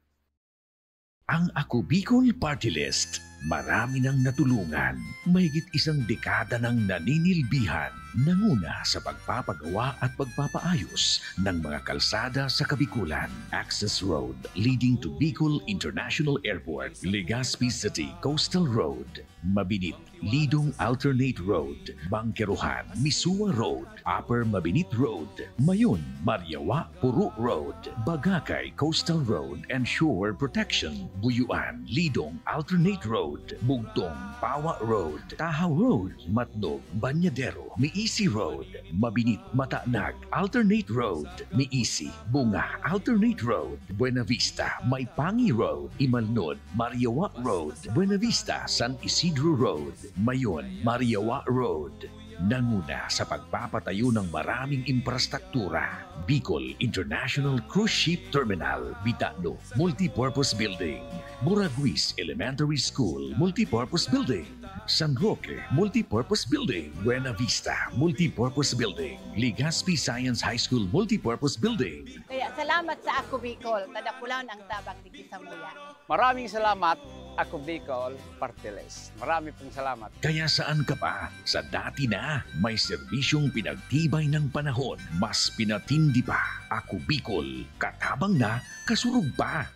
Ang Ako Bicol Party List, marami nang natulungan, mahigit isang dekada ng naninilbihan, nanguna sa pagpapagawa at pagpapaayos ng mga kalsada sa Kabikulan. Access Road leading to Bicol International Airport, Legazpi City Coastal Road, Mabinit, Lidong Alternate Road, Bangkeruhan, Misua Road, Upper Mabinit Road, Mayon, Mariawa, Puro Road, Bagakay Coastal Road and Shore Protection, Buyuan, Lidong Alternate Road, Bugtong, Pawa Road, Tahaw Road, Matnog, Banyadero, Miisi Road, Mabinit, Mataanag, Alternate Road, Miisi, Bunga, Alternate Road, Buena Vista, Maipangi Road, Imalnod, Mariawa Road, Buena Vista, San Isidro Road, Mayon, Mariawa Road. Nanguna sa pagpapatayo ng maraming infrastruktura. Bicol International Cruise Ship Terminal, Bitano, Multipurpose Building, Buraguis Elementary School, Multipurpose Building, San Roque, Multipurpose Building, Buena Vista, Multipurpose Building, Legazpi Science High School, Multipurpose Building. Kaya salamat sa Ako Bicol, tadakulan ang tabang digi sa muya. Maraming salamat, Ako Bicol Party List. Marami pong salamat. Kaya saan ka pa? Sa dati na, may serbisyong pinagtibay ng panahon, mas pinatindi pa. Ako Bicol, katabang na, kasurog pa.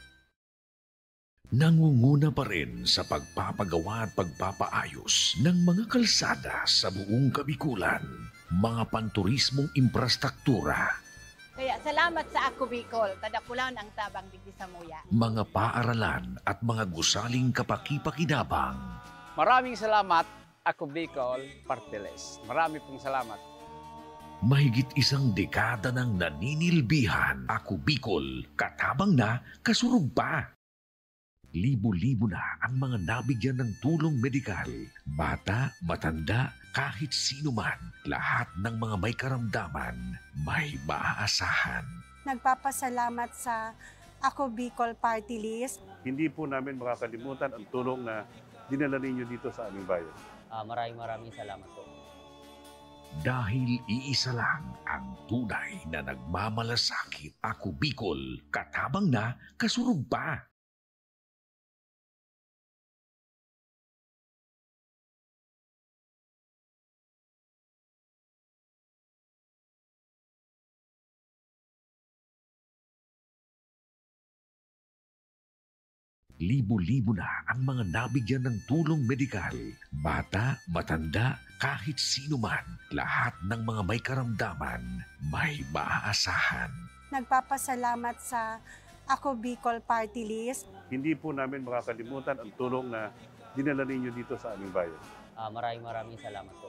Nangunguna pa rin sa pagpapagawa at pagpapaayos ng mga kalsada sa buong Kabikulan, mga panturismong infrastruktura, Kaya salamat sa Ako Bicol, tadakulan ang tabang digi sa muya. mga paaralan at mga gusaling kapaki-pakinabang. Maraming salamat, Ako Bicol Party List. Marami pong salamat. Mahigit isang dekada ng naninilbihan, Ako Bicol, katabang na, kasurog pa. Libo-libo na ang mga nabigyan ng tulong medikal. Bata, matanda, kahit sino man, lahat ng mga may karamdaman, may maaasahan. Nagpapasalamat sa Ako Bicol Party List. Hindi po namin makakalimutan ang tulong na dinala ninyo dito sa aming bayan. Maraming salamat po. Dahil iisa lang ang tunay na nagmamalasakit, Ako Bicol, katabang na, kasurog pa. Libo-libo na ang mga nabigyan ng tulong medikal. Bata, matanda, kahit sino man, lahat ng mga may karamdaman, may maaasahan. Nagpapasalamat sa Ako Bicol Party List. Hindi po namin makakalimutan ang tulong na dinala ninyo dito sa aming bayan. Maraming salamat po.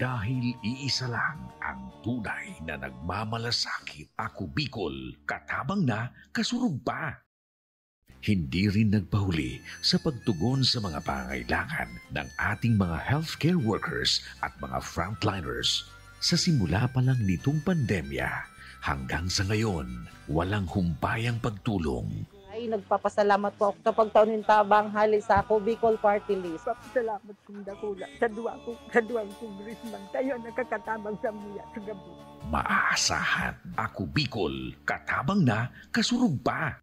Dahil iisa lang ang tunay na nagmamalasakit, Ako Bicol, katabang na, kasurog pa. Hindi rin nagpahuli sa pagtugon sa mga pangailangan ng ating mga healthcare workers at mga frontliners. Sa simula pa lang nitong pandemya, hanggang sa ngayon, walang humpayang pagtulong. Ay, nagpapasalamat po ako sa pagtaunin tabang hali sa Ako Bicol Party List. Salamat kong dakula sa duwang congressman. Tayo nakakatabang sa muya sa gabi. Maaasahan, Ako Bicol, katabang na, kasurog pa.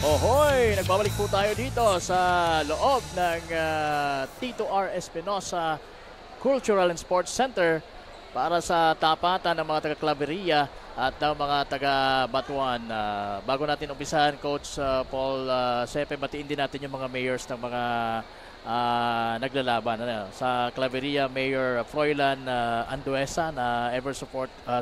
Ohoy! Nagbabalik po tayo dito sa loob ng Tito R. Espinosa Cultural and Sports Center para sa tapatan ng mga taga-Claveria at ng mga taga-Batuan. Bago natin umpisahan, Coach Paul Sepe, batiin din natin yung mga mayors ng mga naglalaban. Sa Claveria, Mayor Froilan Anduesa na ever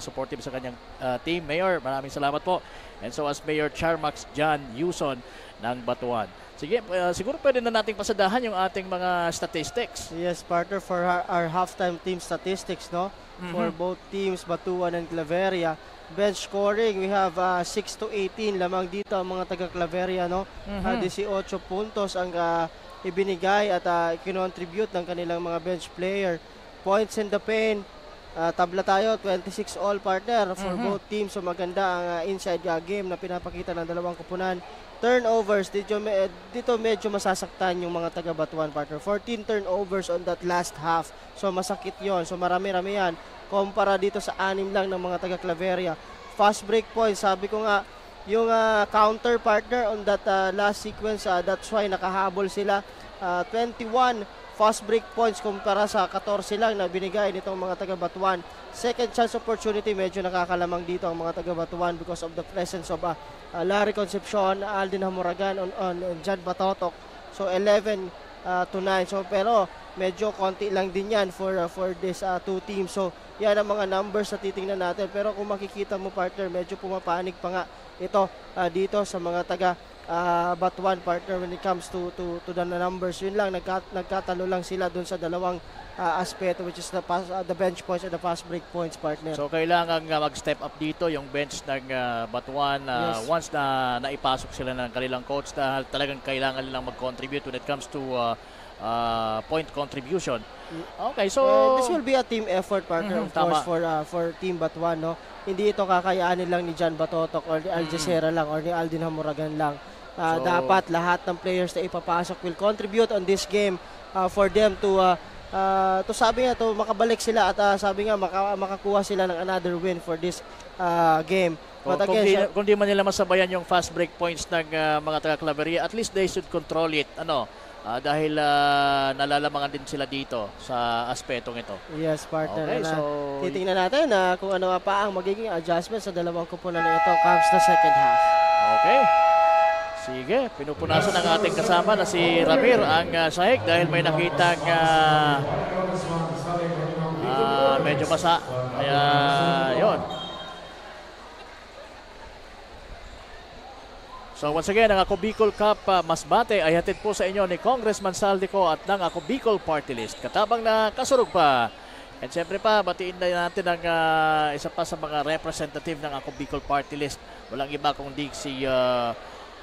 supportive sa kanyang team. Mayor, maraming salamat po. And so as Mayor Charmax John Yuson ng Batuan. Sige, siguro pwede na nating pasadahan yung ating mga statistics. Yes, partner, for our halftime team statistics, no? For both teams, Batuan and Claveria. Bench scoring, we have 6 to 18 lamang dito ang mga taga-Claveria, no? 18 puntos ang ibinigay at kinontribute ng kanilang mga bench player. Points in the paint, tabla tayo, 26 all, partner, for both teams. So maganda ang inside game na pinapakita ng dalawang kupunan. Turnovers, dito medyo masasaktan yung mga taga-Batuan, partner. 14 turnovers on that last half. So masakit yon. So marami-rami yan. Kumpara dito sa 6 lang ng mga taga-Claveria. Fast break points, sabi ko nga, yung counter, partner, on that last sequence, that's why nakahabol sila. 21 fast break points kumpara sa 14 lang na binigay nitong mga taga-Batuan. Second chance opportunity, medyo nakakalamang dito ang mga taga-Batuan because of the presence of Larry Concepcion, Aldin Hamoragan on John Batotok. So 11 to 9. So pero medyo konti lang din yan for this two teams. So yan ang mga numbers na titingnan natin. Pero kung makikita mo, partner, medyo pumapanig pa nga ito dito sa mga taga Batuan, partner, when it comes to the numbers. Yun lang, nagkatalo lang sila dun sa dalawang aspeto, which is the bench points and the fast break points, partner. So kailangan mag-step up dito yung bench ng Batuan once na naipasok sila ng kanilang coach, dahil talagang kailangan nilang mag-contribute when it comes to point contribution. Okay, so this will be a team effort, partner, of course, for Team Batuan, no? Hindi ito kakayanin lang ni John Batotok or ni Aljacera lang or ni Aldin Hamoragan lang. Dapat lahat ng players na ipapasok will contribute on this game for them to sabi nga, to makabalik sila at sabi nga makakuha sila ng another win for this game. But again, kung di man nila masabayan yung fast break points ng mga taga-Claveria, at least they should control it. Dahil nalalamangan din sila dito sa aspetong ito. Yes, partner. Okay, so titingnan natin kung ano pa ang magiging adjustment sa dalawang kupunan na ito comes the second half. Okay. Sige, pinupunasan ng ating kasama na si Ramir ang sahig dahil may nakitang medyo basa. Kaya yun. So once again, ang Ako Bicol Cup Masbate ay hatid po sa inyo ni Congressman Saldico at ng Ako Bicol Party List. Katabang na kasurog pa. At syempre pa, batiin na natin ang isa pa sa mga representative ng Ako Bicol Party List. Walang iba kundi si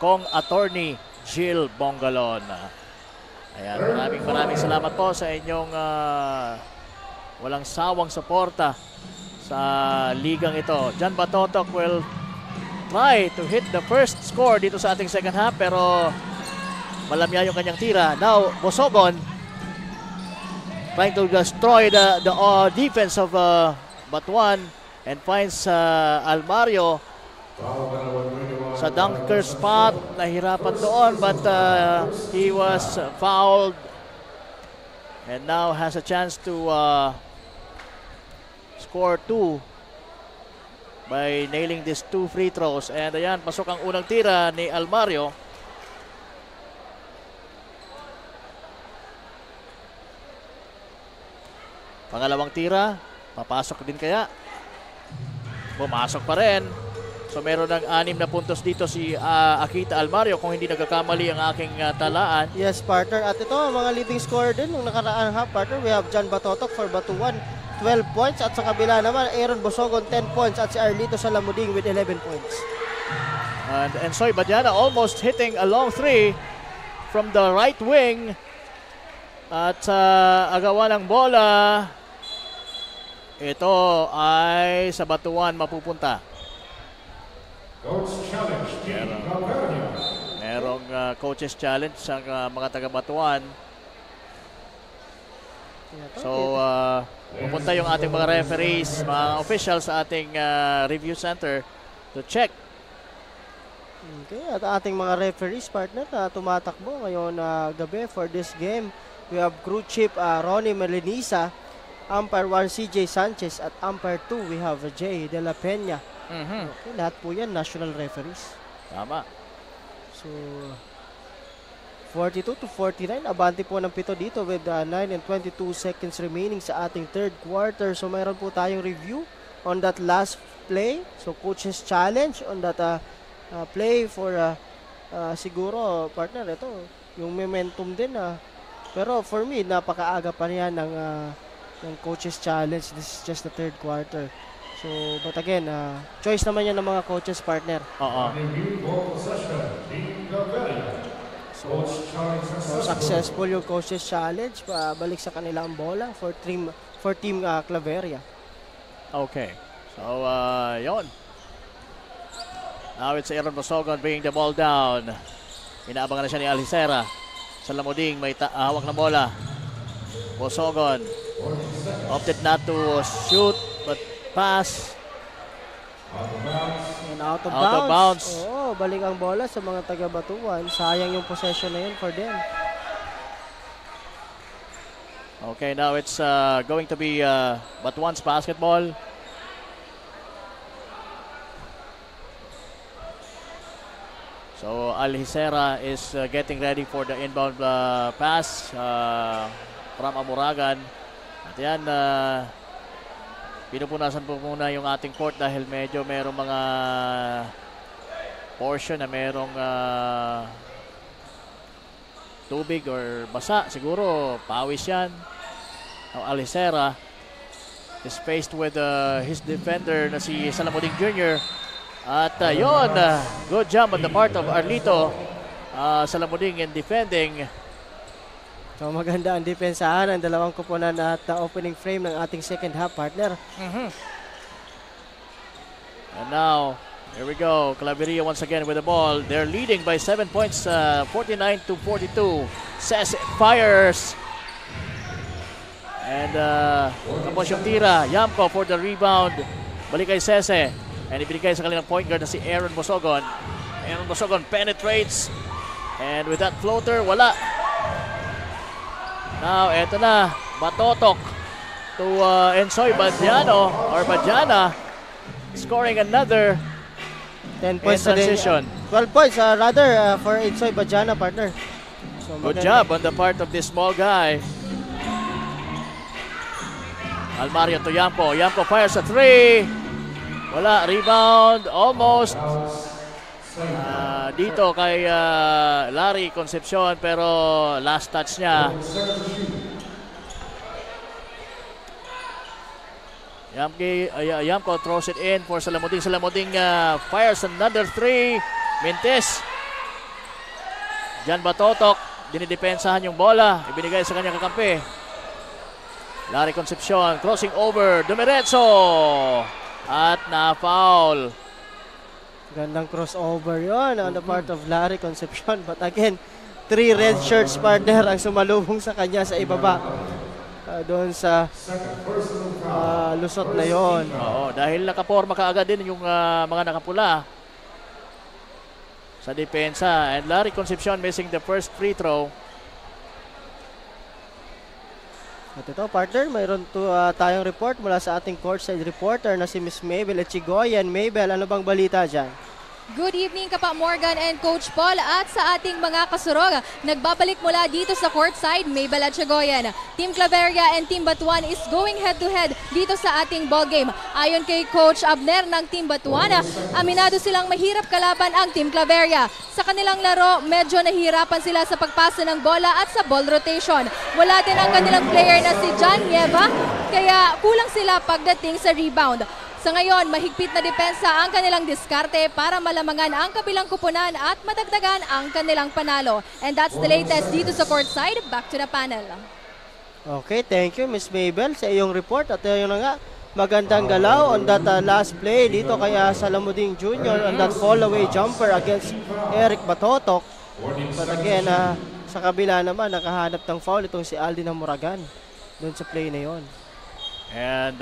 Kong Attorney Jill Bongalon. Ayan, maraming salamat po sa inyong walang sawang suporta sa ligang ito. John Batotok will try to hit the first score dito sa ating second half, pero malamya yung kanyang tira. Now, Bosogon trying to destroy the defense of Batuan and finds Almario sa dunker spot. Nahirapan doon, but he was fouled and now has a chance to score 2 by nailing these 2 free throws. And ayan, pasok ang unang tira ni Almario. Pangalawang tira, papasok din kaya? Pumasok pa rin. So meron ng 6 na puntos dito si Akita Almario kung hindi nagkakamali ang aking talaan. Yes, partner. At ito, mga leading scorer din nung nakaraan half, partner. We have John Batotok for Batuan, 12 points. At sa kabila naman, Aaron Bosogon, 10 points. At si Arlito Salamuding with 11 points. And Ensoy Badiana almost hitting a long 3 from the right wing. At sa agawan ng bola, ito ay sa Batuan mapupunta. Coach challenge, Team Claveria. Merong coaches challenge sa mga taga-Batuan. So, pupunta yung ating mga referees, mga officials sa ating review center to check. Okay, at ating mga referees, partner, na tumatakbo ngayon gabi for this game. We have crew chief Ronnie Melenisa Umpire 1, CJ Sanchez. At Umpire 2, we have Jay De La Peña. Okay, lahat po yan, national referees. Tama. So, 42-49. Abante po ng 7 dito with 9 and 22 seconds remaining sa ating third quarter. So, mayroon po tayong review on that last play. So, coach's challenge on that play for siguro, partner, ito, yung momentum din. Pero for me, napakaaga pa niya ng coach's challenge. This is just the third quarter. So, but again, choice naman yan ng mga coaches, partner. So, successful yung coach's challenge. Balik sa kanilang bola for team Claveria. Okay. So, yon. Now it's Aaron Bosogon bringing the ball down. Inaabangan na siya ni Alhicera. Sa Lamuding, may hawak na bola. Bosogon opted not to shoot, but pass. And out of bounds. Oo, balik ang bola sa mga taga-Batuan. Sayang yung possession na yun for them. Okay, now it's going to be Batuan's basketball. So Alhicera is getting ready for the inbound pass from Amuragan. At yan, pinupunasan po muna yung ating court dahil medyo merong mga portion na merong tubig or basa. Siguro pawis yan. Now Alhicera is faced with his defender na si Salamuding Jr. At yun, good job on the part of Arlito Salamuding in defending. So maganda ang depensahan ng dalawang kuponan at opening frame ng ating second half, partner. And now, here we go. Claveria once again with the ball. They're leading by 7 points, 49-42. Sese fires. And tapos yung tira. Yamco for the rebound. Balik kay Sese. And ibinigay sa kanilang point guard na si Aaron Bosogon. Aaron Bosogon penetrates. And with that floater, wala. Now, eto na. Batotok to Ensoy Badiano or Badiana. Scoring another 10 points transition. 12 points rather for Ensoy Badiana, partner. So, good job on the part of this small guy. Almario to Yamco. Yamco fires a 3. Wala, rebound, almost. Dito kay Larry Concepcion, pero last touch niya. Yamco throws it in for Salamuding. Salamuding fires another 3. Mintes. Jan Batotok, dinidepensahan yung bola. Ibinigay sa kanyang kakampi. Larry Concepcion crossing over. Dumiretso. At na-foul. Gandang crossover yon on the part of Larry Concepcion. But again, 3 red shirts, partner, ang sumalubong sa kanya sa ibaba. Doon sa lusot na yon. Oo, dahil nakaporma kaagad din yung mga nakapula sa depensa. And Larry Concepcion missing the first free throw. At ito, partner, mayroon tayong report mula sa ating courtside reporter na si Miss Mabel Echigoyan. Mabel, ano bang balita dyan? Good evening, Kapa Morgan and Coach Paul at sa ating mga kasurog. Nagbabalik mula dito sa courtside, Mabel Echigoyan. Team Claveria and Team Batuan is going head-to-head dito sa ating ballgame. Ayon kay Coach Abner ng Team Batuan, aminado silang mahirap kalaban ang Team Claveria. Sa kanilang laro, medyo nahihirapan sila sa pagpasa ng bola at sa ball rotation. Wala din ang kanilang player na si John Nieva, kaya kulang sila pagdating sa rebound. Sa ngayon, mahigpit na depensa ang kanilang diskarte para malamangan ang kabilang kupunan at madagdagan ang kanilang panalo. And that's the latest dito sa courtside. Back to the panel. Okay, thank you Miss Mabel sa iyong report. At yun na nga, magandang galaw on that last play dito kaya Salamuding Jr. on that fall-away jumper against Eric Batotok. But again, sa kabila naman, nakahanap ng foul itong si Aldin Amuragan doon sa play na yon. And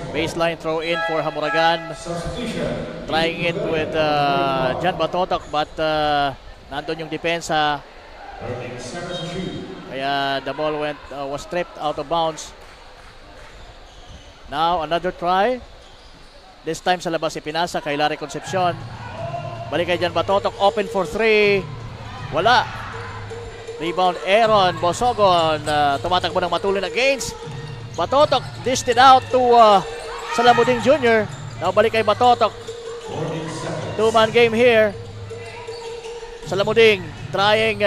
baseline throw in for Hamuragan. Trying it with Jan Batotok, but nandun yung depensa. Kaya the ball was stripped out of bounds. Now, another try. This time sa labas ipinasa kay Larry Concepcion. Balik kay Jan Batotok, open for 3. Wala. Rebound Aaron Bosogon. Tumatakbo ng matulin against Batotok. Dished it out to Salamuding Jr. Now balik kay Batotok. 2-man game here. Salamuding trying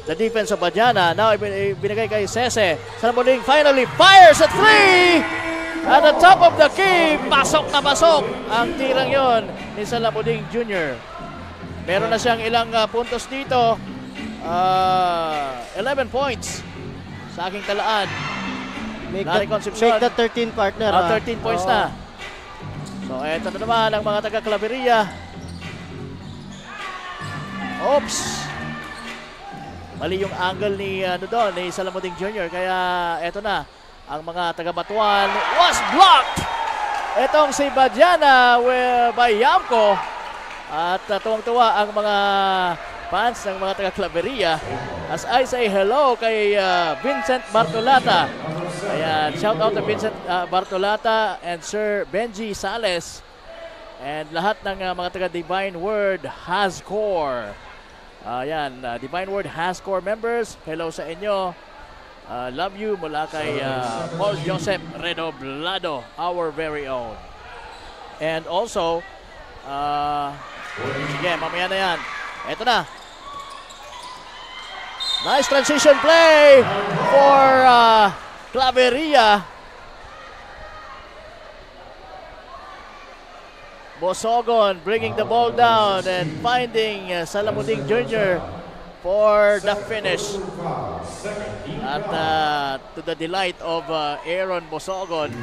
the defense of Badiana. Now binigay kay Sese. Salamuding finally fires at 3! At the top of the key, pasok na pasok ang tirang yon ni Salamuding Jr. Meron na siyang ilang puntos dito. 11 points sa aking talaan. Make that 13 partner. 13 points na. So eto na naman ang mga taga Claveria. Oops. Mali yung angle ni ni Salamuding Jr. Kaya eto na. Ang mga taga Batuan was blocked. Etong si Badiana by Yamco. At tuwang-tuwa ang mga fans ng mga taga Claveria as I say hello kay Vincent Bartolata. Ayan, shout out to Vincent Bartolata and Sir Benji Sales. And lahat ng mga taga Divine Word Hascore. Ayan, Divine Word Hascore members, hello sa inyo. Love you mula kay Paul Joseph Redoblado, our very own. And also, sige, mamaya na yan. Ito na. Nice transition play for Claveria. Bosogon bringing the ball down and finding Salamuding Jr. for the finish. At to the delight of Aaron Bosogon,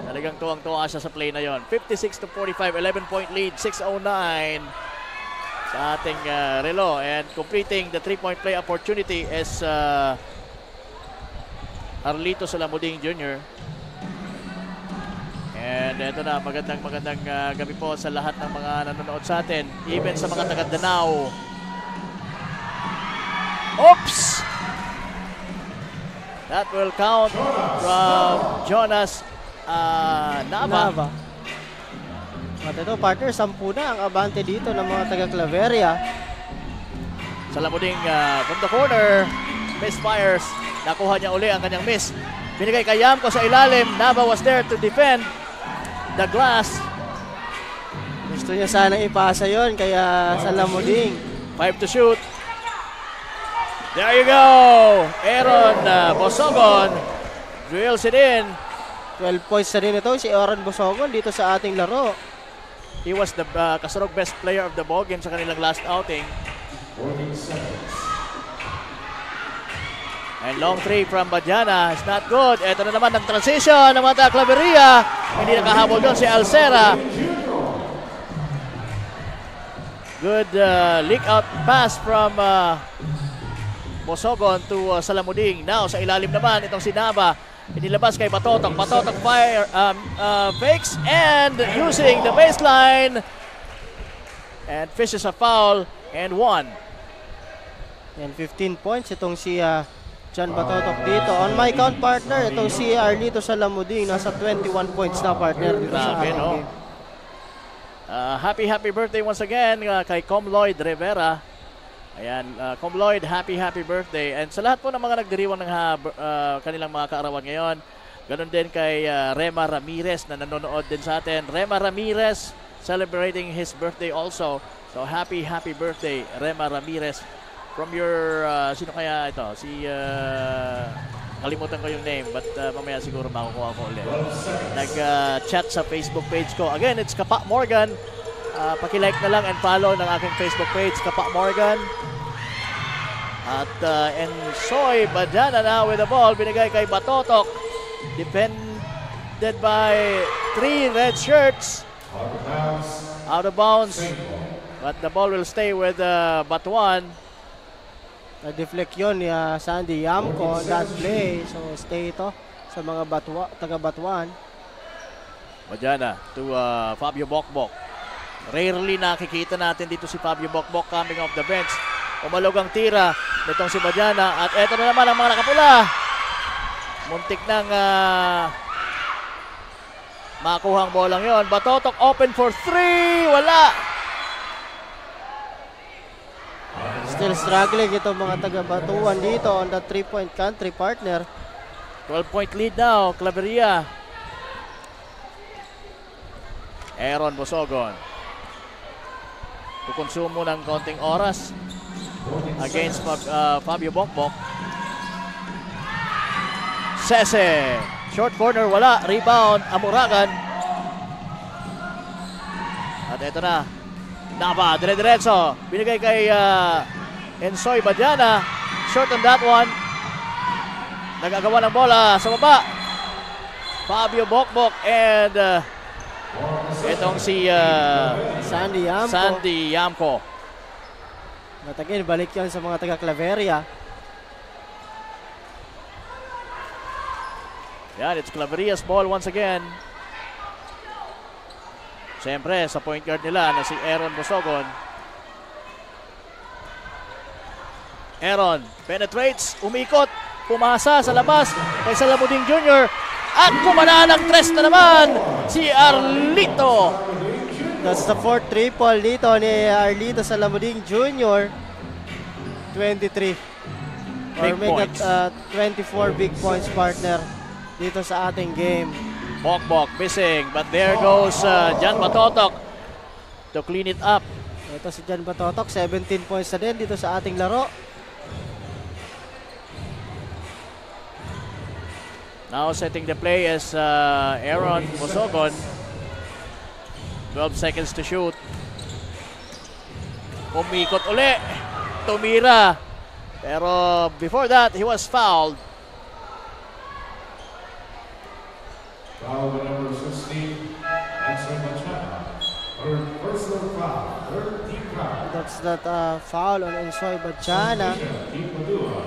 talagang tuwang-tuwa siya sa play na yon. 56-45, 11-point lead, 6:09 sa ating relo. And completing the 3-point play opportunity is Arlito Salamuding Jr. And eto na, magandang gabi po sa lahat ng mga nanonood sa atin, even sa mga taga Danao. Oops! That will count from Jonas Nava. At ito, partner, 10 na ang abante dito ng mga taga Claveria. Salamuding from the corner, misfires. Nakuha niya uli ang kanyang miss. Binigay kay Yamco sa ilalim. Nava was there to defend the glass. Gusto niya sana ipasa yon kaya Salamuding. 5 to shoot. There you go. Aaron Bosogon drills it in. 12 points na rin ito si Aaron Bosogon dito sa ating laro. He was the Kasurog best player of the ball game sa kanilang last outing. And long 3 from Badiana is not good. Ito na naman ang transition ng mga Claveria. Hindi nakahabol doon si Alcera. Good leak out pass from Bosogon to Salamuding. Now sa ilalim naman itong si Nava. Inilabas kay Batotok. Batotok fire fakes and using the baseline and fishes a foul and 1. And 15 points itong si John Batotok dito. On my count, partner, itong si Arlito Salamuding nasa 21 points na, partner, dito sa ating game. Happy birthday once again kay Com Lloyd Rivera. Ayan, Com Lloyd, happy birthday. And sa lahat po ng mga nagdiriwang ng kanilang mga kaarawan ngayon, ganun din kay Rema Ramirez na nanonood din sa atin. Rema Ramirez celebrating his birthday also. So happy birthday, Rema Ramirez. From your, sino kaya ito? Si, kalimutan ko yung name, but mamaya siguro makukuha ko ulit. Nag-chat sa Facebook page ko. Again, it's Kapa Morgan. Paki-like na lang and follow ng aking Facebook page, Kapa Morgan. At Ensoy Badiana now with the ball. Binigay kay Batotok. Defended by 3 red shirts. Out of bounds. But the ball will stay with Batuan. Na-deflect yun ni Sandy Yamco that play. So stay ito sa mga taga-Batuan. Badiana to Fabio Bokbok. Rarely nakikita natin dito si Fabio Bokbok coming off the bench. Umalog ang tira nitong si Badiana. At eto na naman ang mga nakapula. Muntik nang Makuhang bolang yon. Batotok open for 3. Wala. Still struggling itong mga taga-Batuan dito on the 3-point country, partner. 12-point lead now, Claveria. Aaron Bosogon. Kukonsumo ng konting oras against Fabio Bokbok. Sese. Short corner, wala. Rebound, Amuragan. At ito na. Nava, dire-diretso. Binigay kay Ensoy Badiana. Short on that one. Nagagawa ng bola sa baba. Fabio Bokbok and itong si Sandy Yamco. But again, balik yan sa mga taga-Claveria. Yan, it's Claveria's ball once again. Siyempre, sa point guard nila na si Aaron Bosogon. Aaron penetrates, umikot, pumasa sa labas kay Salamuding Jr. At kumana ng tres na naman si Arlito. That's the fourth triple dito ni Arlito Salamuding Jr. 23. Or Big make points. it 24 big points, partner, dito sa ating game. Bokbok missing, but there goes Jan Batotok to clean it up. Ito si Jan Batotok, 17 points na din dito sa ating laro. Now setting the play is Aaron Bosogon. 12 seconds to shoot. Umikot uli. Tumira. Pero before that, he was fouled. Foul with number 16, Ensoy Badiana. Her personal foul, third team foul. That's that foul on Ensoy Badiana. Team Padua.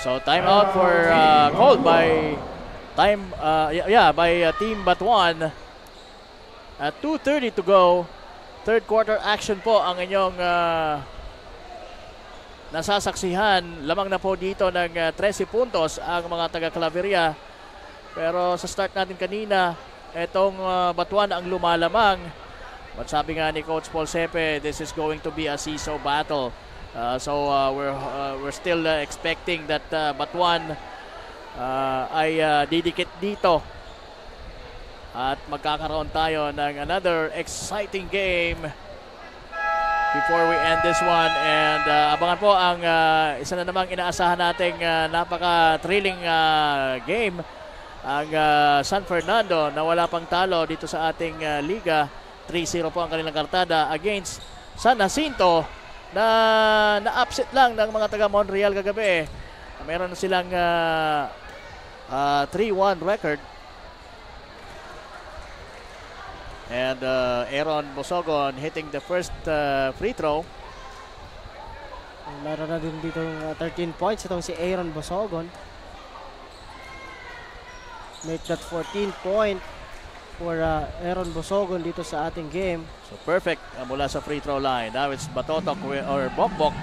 So timeout for called by Team Batuan. At 2:30 to go. Third quarter action po ang inyong nasasaksihan. Lamang na po dito ng 13 puntos ang mga taga-Claveria. Pero sa start natin kanina, etong Batuan ang lumalamang. But sabi nga ni Coach Paul Sepe, this is going to be a seesaw battle. So we're still expecting that Batuan ay didikit dito. At magkakaroon tayo ng another exciting game before we end this one. And abangan po ang isa na namang inaasahan nating napaka-thrilling game. Ang San Fernando na wala pang talo dito sa ating liga. 3-0 po ang kanilang kartada against San Jacinto na na-upset lang ng mga taga Montreal kagabi. Meron na silang 3-1 record. And Aaron Bosogon hitting the first free throw. Meron na din dito 13 points itong si Aaron Bosogon. Make that 14 point for Aaron Bosogon dito sa ating game. So perfect mula sa free throw line. Now it's Batotok or Bokbok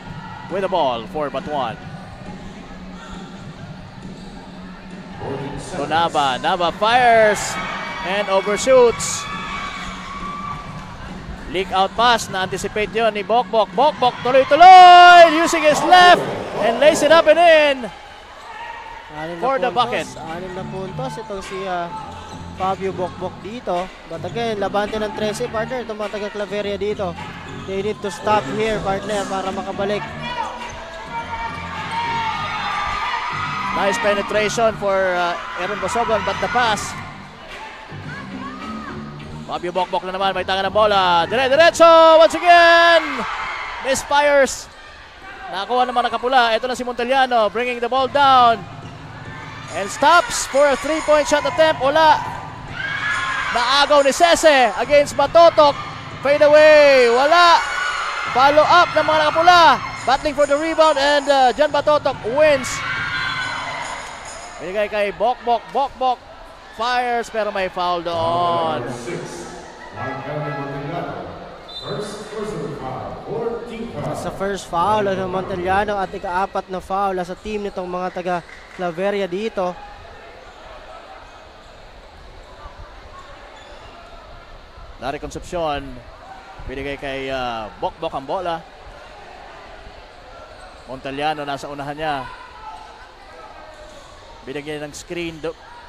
with the ball for Batuan. So Nava fires and overshoots. Leak out pass, na-anticipate yun ni Bokbok. Bokbok tuloy-tuloy using his left and lays it up and in for the bucket. 6 na puntos itong si Fabio Bokbok dito. But again, labante ng 13, partner. Itong mga taga-Claveria dito. They need to stop here, partner, para makabalik. Nice penetration for Aaron Bosogon, but the pass. Fabio Bokbok na naman, may tanga ng bola. Dire-diretso once again. Misfires. Nakakuha naman ng kapula. Ito na si Monteliano bringing the ball down. And stops for a 3-point shot attempt. Wala. Naagaw ni Sese against Batotok. Fade away. Wala. Follow up ng mga nakapula. Battling for the rebound and Jan Batotok wins. Binigay kay Bokbok. Bokbok fires pero may foul doon. Sa first foul ng Monteliano at ika-4 na foul sa team nitong mga taga Claveria dito. Larry Concepcion, binigay kay Bokbok ang bola. Montaliano nasa unahan niya. Binigyan ng screen,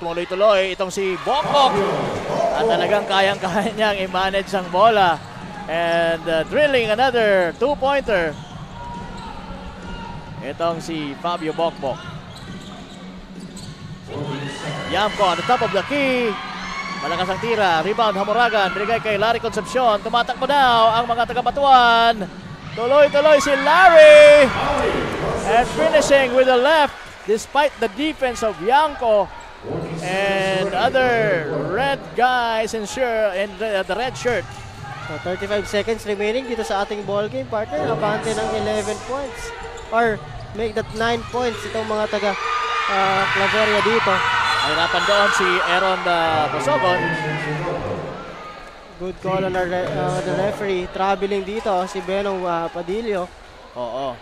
tumuloy-tuloy itong si Bokbok. At talagang kayang-kaya niyang i-manage ang bola. And drilling another 2-pointer. Itong si Fabio Bokbok. Yamko on the top of the key. Malakas ang tira. Rebound Hamoragan. Binigay kay Larry Concepcion. Tumatakbo daw ang mga taga-Batuan. Tuloy-tuloy si Larry. And finishing with the left. Despite the defense of Yanko and other red guys in the red shirt. So 35 seconds remaining dito sa ating ball game, partner. Abante ng 11 points. Or make that 9 points itong mga taga Claveria dito. Mahirapan doon si Aaron Bosogon. Good call on the referee. Traveling dito si Benong Padillo. Oo.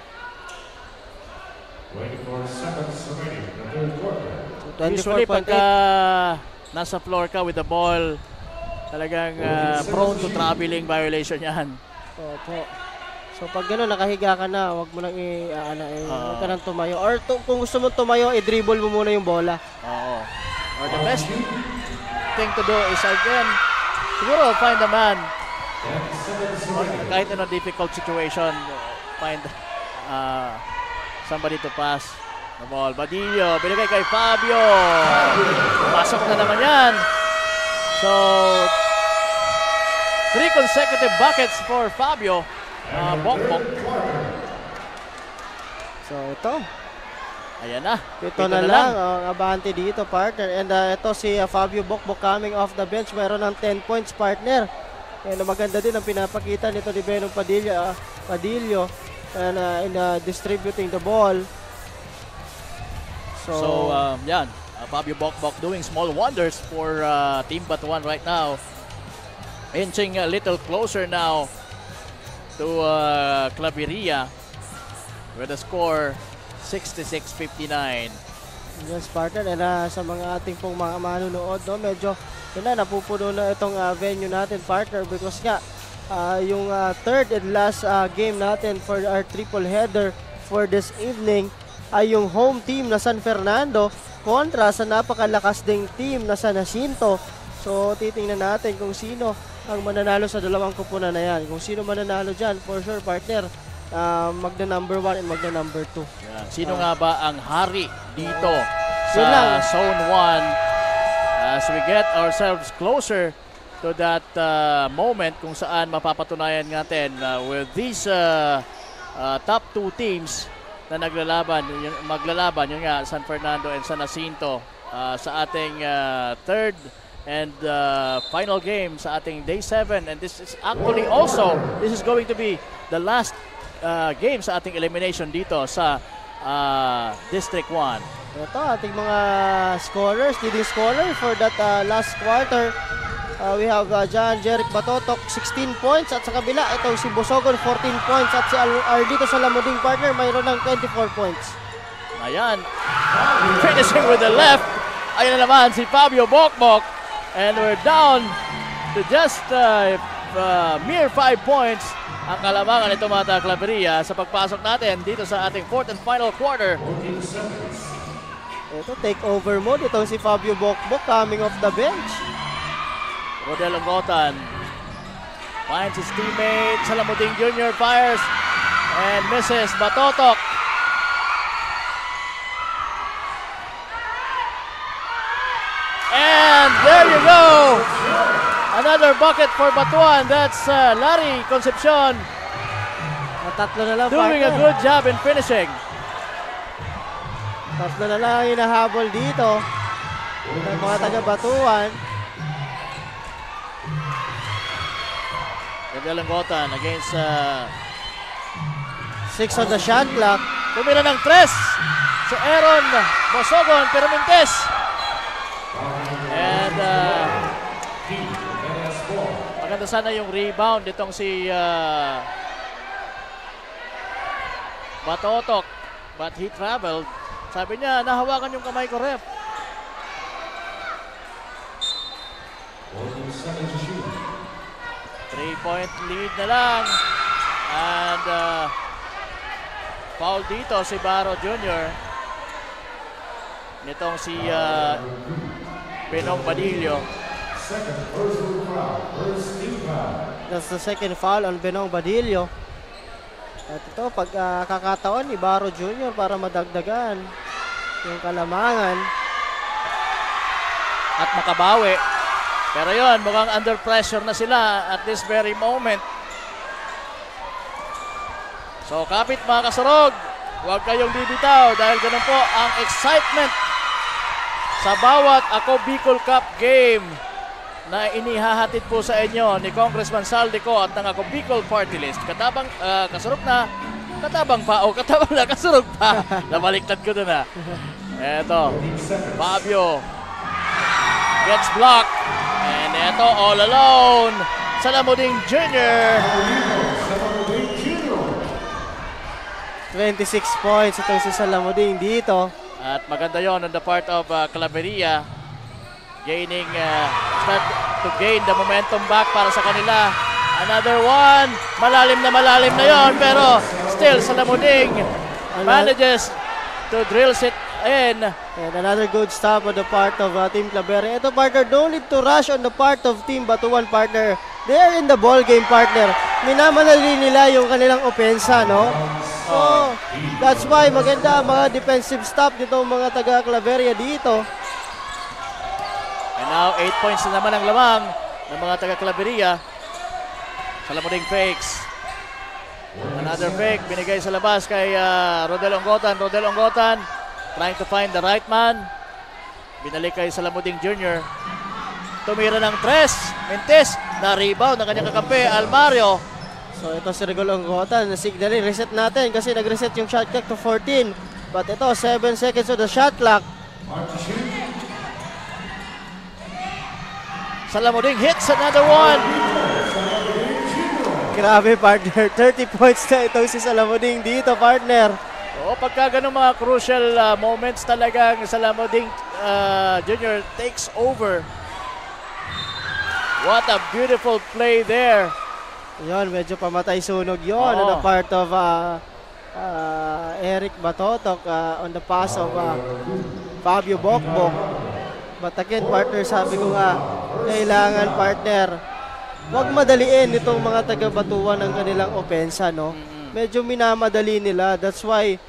24 seconds remaining in the third quarter. Usually pagka nasa floor ka with the ball, talagang prone to traveling violation yan. Opo. So pag gano'n, nakahiga ka na, huwag mo nang huwag ka nang tumayo. Or kung gusto mo tumayo, i-dribble mo muna yung bola. Oo. Or the best thing to do is again, siguro find a man. Kahit in a difficult situation, find somebody to pass the ball. Badillo, binigay kay Fabio. Pasok na naman yan. So, 3 consecutive buckets for Fabio Bokbok. So, ito. Ayan na. Ito na lang ang abante dito, partner. And ito si Fabio Bokbok coming off the bench. Mayroon ng 10 points, partner. And maganda din ang pinapakita nito ni Benong Padillo. And in distributing the ball. So yan, Fabio Bokbok doing small wonders for Team Batuan right now. Inching a little closer now to Claveria with a score 66-59. Yes, partner. And sa mga ating pong mga manunood, no, medyo napupuno na itong venue natin, partner, because nga yung third and last game natin for our triple header for this evening ay yung home team na San Fernando kontra sa napakalakas ding team na San Jacinto. So titingnan natin kung sino ang mananalo sa dalawang kupunan na yan. Kung sino mananalo dyan, for sure, partner, magna number 1 and magna number 2. Yeah. Sino nga ba ang hari dito sa Zone 1 as we get ourselves closer to that moment kung saan mapapatunayan natin with these top 2 teams na maglalaban yun nga, San Fernando and San Jacinto sa ating third and final game sa ating day 7. And this is actually also, this is going to be the last game sa ating elimination dito sa District 1. Ito ating mga scorers, leading scorer for that last quarter. We have John Jeric Batotok, 16 points. At sa kabila, itong si Bosogon, 14 points. At si Ardito Salamuding, partner, mayroon ng 24 points. Ayan. Finishing with the left. Ayan na naman si Fabio Bokbok. And we're down to just mere 5 points ang kalamangan nito mga Claveria sa pagpasok natin dito sa ating fourth and final quarter. Ito, take over mode. Itong si Fabio Bokbok coming off the bench. Rodel Longotan finds his teammate. Salamuding Jr. fires and misses. Batotok. And there you go. Another bucket for Batuan. That's Larry Concepcion. Tatlo na lang, doing a good job in finishing. Tatlo na lang hinahabol dito ng mga taga-Batuan. Rodel Longotan against 6 on the shot clock. Tumira ng 3 si Aaron Bosogon pero mintes. And maganda sana yung rebound itong si Batotok, but he traveled. Sabi niya, nahawakan yung kamay ko, ref. 3-point lead na lang. And foul dito si Baro Jr. Nitong si Benong Badillo. That's the second foul on Benong Badillo. At ito, pag kakataon ni Baro Jr. para madagdagan yung kalamangan. At makabawi. Pero yon, mukhang under pressure na sila at this very moment. So kapit mga kasurog, huwag kayong bibitaw dahil ganun po ang excitement sa bawat Ako Bicol Cup game na inihahatid po sa inyo ni Congressman Saldico at ng Ako Bicol Party List. Katabang kasurog na, katabang pa o katabang na kasurog pa. Nabaliktad ko doon ha. Eto, Fabio gets blocked. And eto, all alone, Salamuding Jr. 26 points itong si Salamuding dito. At maganda yon on the part of Claveria. Gaining, start to gain the momentum back para sa kanila. Another one, malalim na yon, pero still Salamuding manages to drill it in. And another good stop on the part of Team Claveria. Ito partner, don't need to rush on the part of Team Batuan partner. They are in the ball game partner. Minamadali nila yung kanilang opensa, no? So, that's why maganda mga defensive stop dito mga taga Claveria dito. And now 8 points na naman ang lamang ng mga taga Claveria. Salamuding fakes. Another fake binigay sa labas kay Rodel Onggotan. Rodel Onggotan trying to find the right man. Binalik kay Salamuding Jr. Tumira ng tres. Mintes. Na-rebound ng kanyang kakampi, Almario. So ito si Rodel Onggotan. Signalin, reset natin kasi nag-reset yung shot clock to 14. But ito, 7 seconds of the shot clock. Salamuding hits another one. Grabe partner, 30 points na itong si Salamuding dito partner. O pagka ganun mga crucial moments talagang Salamuding Jr. takes over. What a beautiful play there. Yon, medyo pamatay sunog yon on the part of Eric Batotok on the pass of Fabio Bokbok. But again partner, sabi ko nga, kailangan partner, wag madaliin itong mga taga-Batuan ng kanilang opensa, no? Medyo minamadali nila. That's why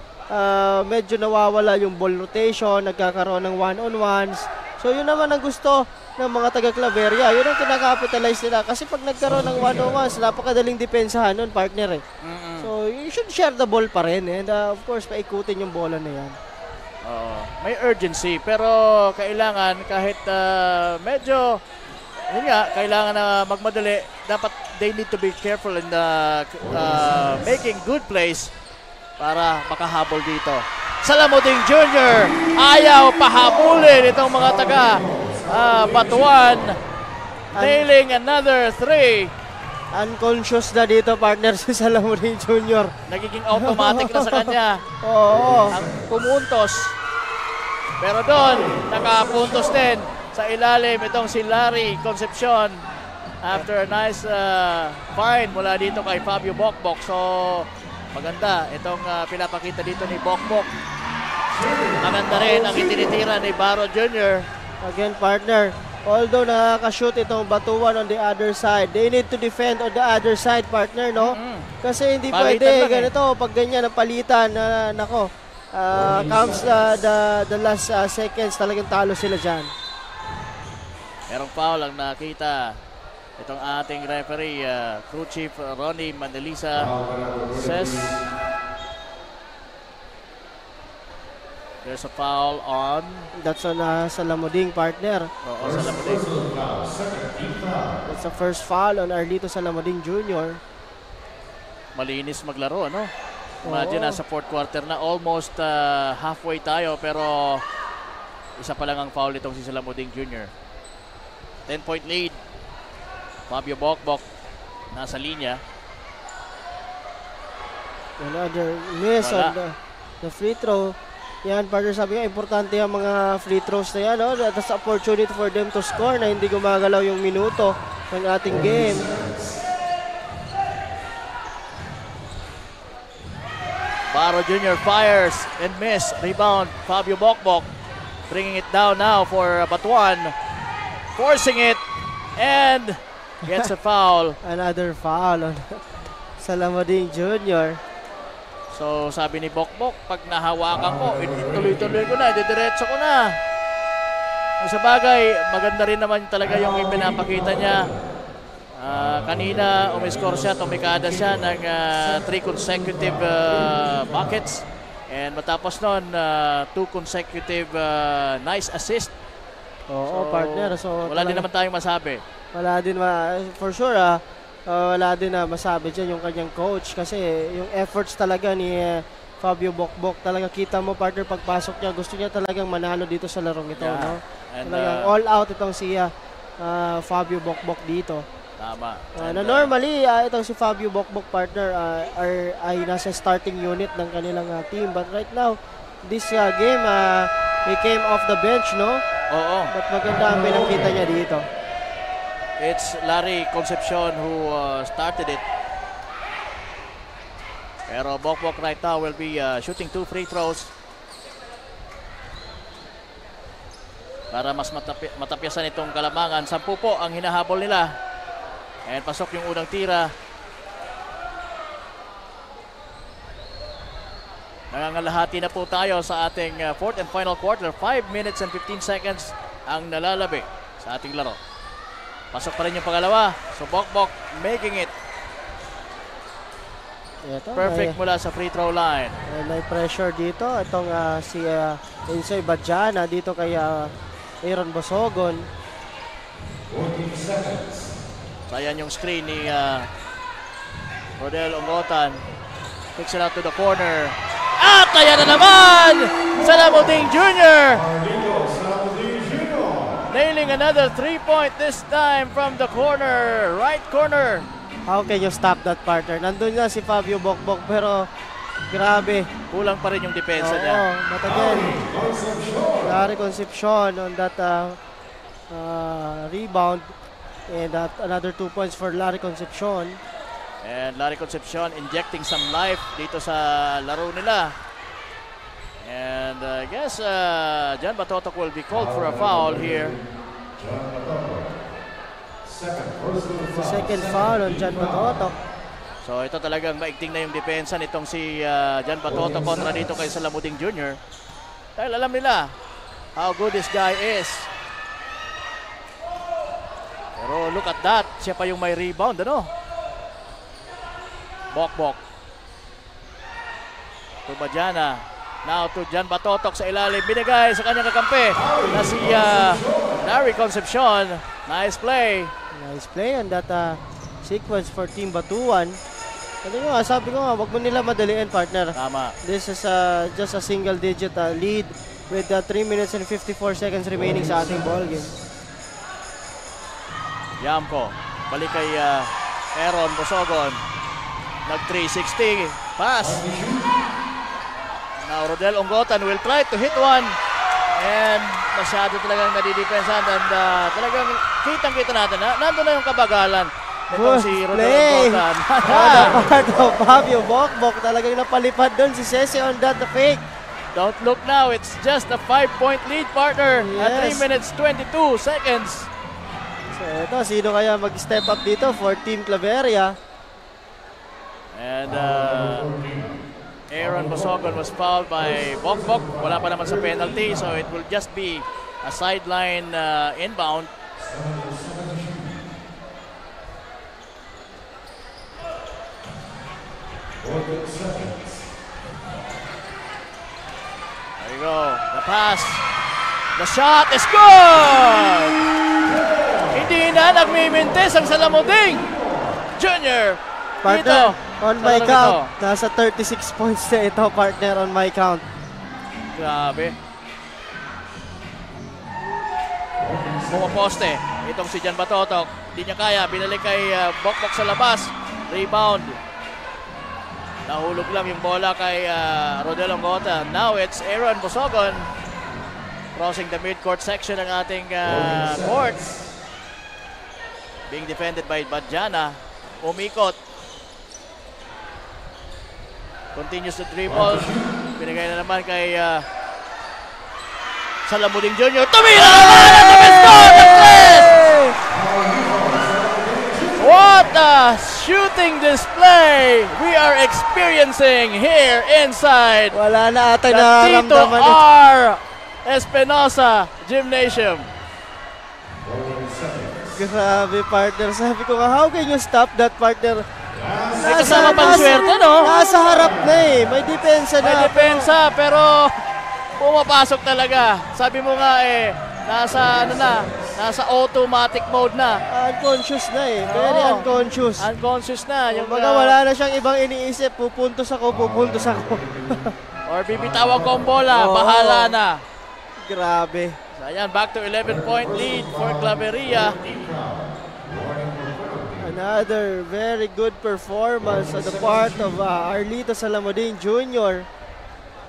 medyo nawawala yung ball rotation, nagkakaroon ng one-on-ones. So yun naman ang gusto ng mga taga-Claveria. Yun ang kinakapitalize nila. Kasi pag nagkaroon ng one-on-ones, napakadaling depensahan nun, partner eh. So you should share the ball pa rin. And of course, paikutin yung bola na yan. May urgency, pero kailangan kahit medyo yun nga, kailangan na magmadali. Dapat they need to be careful in making good plays para makahabol dito. Salamuding Jr. ayaw pahabulin itong mga taga Batuan. Nailing another 3. Unconscious na dito partner si Salamuding Jr. Nagiging automatic na sa kanya. Oo. Ang pumuntos. Pero doon, nakapuntos din sa ilalim itong si Larry Concepcion after a nice find mula dito kay Fabio Bokbok. So maganda itong pinapakita dito ni Bokbok. Maganda rin ang itinitira ni Baro Jr. Again partner, although nakaka-shoot itong Batuan on the other side, they need to defend on the other side partner, no? Kasi hindi pwede ganito pag ganyan ang palitan na nako. Comes the last seconds, talagang talo sila dyan. Merong foul ang nakita itong ating referee, crew chief Ronnie Mandelisa says there's a foul on. That's on Salamuding partner. Oo, Salamuding. That's the first foul on Arlito Salamuding Jr. Malinis maglaro, ano? Imagine, nasa fourth quarter na, almost halfway tayo, pero isa pa lang ang foul itong si Salamuding Jr. 10-point lead. Fabio Bokbok nasa linya. Another miss on the free throw. Yan, partner, sabi nga, importante ang mga free throws na yan, no? That's opportunity for them to score na hindi gumagalaw yung minuto ng ating game. Baro Jr. fires and miss. Rebound, Fabio Bokbok. Bringing it down now for Batuan. Forcing it and gets a foul. Another foul on Salamuding Jr. So sabi ni Bokbok, pag nahawakan ko, tuloy-tuloy ko na, didiretso ko na. Sa bagay, maganda rin naman talaga yung ipinapakita niya. Kanina, umiscore siya, tumikada siya ng 3 consecutive buckets. And matapos nun, 2 consecutive nice assist. Oo, so, partner. So, wala din naman tayong masabi. Wala din, for sure, wala din na masabi dyan yung kanyang coach. Kasi yung efforts talaga ni Fabio Bokbok, talaga kita mo, partner, pagpasok niya, gusto niya talagang manalo dito sa larong ito. Yeah. No? And, talagang all out itong si Fabio Bokbok dito. Tama. Na normally, itong si Fabio Bokbok, partner, ay nasa starting unit ng kanilang team. But right now, this game, he came off the bench, no? Oo. But maganda ang pinakita niya dito. It's Larry Concepcion who started it. Pero Bokbok right now will be shooting 2 free throws. Para mas matapyasan itong Kalamangan. 10 po ang hinahabol nila. And pasok yung unang tira. Nangangalahati na po tayo sa ating 4th and final quarter. 5 minutes and 15 seconds ang nalalabi sa ating laro. Pasok pa rin yung pangalawa. So Bokbok making it. Ito, perfect mula sa free throw line. May pressure dito. Itong si Ensoy Badjana dito kay Aaron Bosogon. 14 seconds. So ayan yung screen ni Rodel Ongotan. Kicks it out to the corner. At ayan na naman! Salamuding Jr. Nailing another 3-point this time from the corner. Right corner. How can you stop that, partner? Nandun na si Fabio Bokbok pero grabe. Kulang pa rin yung depensa niya. Oo, but again, Larry Concepcion on that rebound. And another 2 points for Larry Concepcion. And Larry Concepcion injecting some life dito sa laro nila. And I guess John Batotok will be called for a foul here. Second foul on John Batotok. So ito talagang maigting na yung depensa nitong si John Batotok kontra dito kay Salamuding Jr. Dahil alam nila how good this guy is. Pero look at that. Siya pa yung may rebound, ano? Bokbok. To Badjana. Now to John Batotok sa ilalim. Binigay sa kanyang kakampi na si Larry Concepcion. Nice play. Nice play on that sequence for Team Batuan. Sabi ko nga, wag mo nila madaliin, partner. Tama. This is just a single digit lead with 3 minutes and 54 seconds remaining sa ating ball game. Yamko, balik kay Aaron Bosogon. Nag 360, pass. Now Rodel Ongotan will try to hit one. And masyado talagang nadidepensahan. And talagang kitang-kita natin. Nandun na yung kabagalan. Ito si Rodel Ongotan. Part of Fabio Bokbok. Talagang napalipad doon si Ceci on that fake. Don't look now. It's just a 5-point lead, partner. At 3 minutes 22 seconds. So ito, sino kaya mag-step up dito for Team Claveria? And Aaron Bosogon was fouled by Bokbok. Wala pa naman sa penalty, so it will just be a sideline inbound. There you go. The pass. The shot is good! Hindi na nagmimintes ang Salamuding Jr. Partner, on my count, nasa 36 points na ito, partner, on my count. Grabe. Pumaposte. Itong si John Batotok. Hindi niya kaya. Binalik kay Bokbok sa labas. Rebound. Nahulog lang yung bola kay Rodel Ongota. Now it's Aaron Bosogon crossing the mid-court section ng ating courts. Being defended by Badjana. Umikot. Continues to dribble. Binigay na naman kay Salamuding Jr. Tumira naman! What a shooting display we are experiencing here inside Wala na ata the Tito nararamdaman. R. Espinosa Gymnasium. Grabe, partner. Sabi ko nga, how can you stop that, partner? May kasama pang swerte, no? Nasa harap na eh. May depensa na. May depensa, pero pumapasok talaga. Sabi mo nga nasa nasa automatic mode na. Unconscious na eh. Very unconscious. Unconscious na. Yung mga wala na siyang ibang iniisip. Pupuntos ako. Or bibitawan ko ang bola. Bahala na. Grabe. So, ayan, back to 11-point lead for Claveria. Another very good performance on the part of Arlito Salamuding Jr.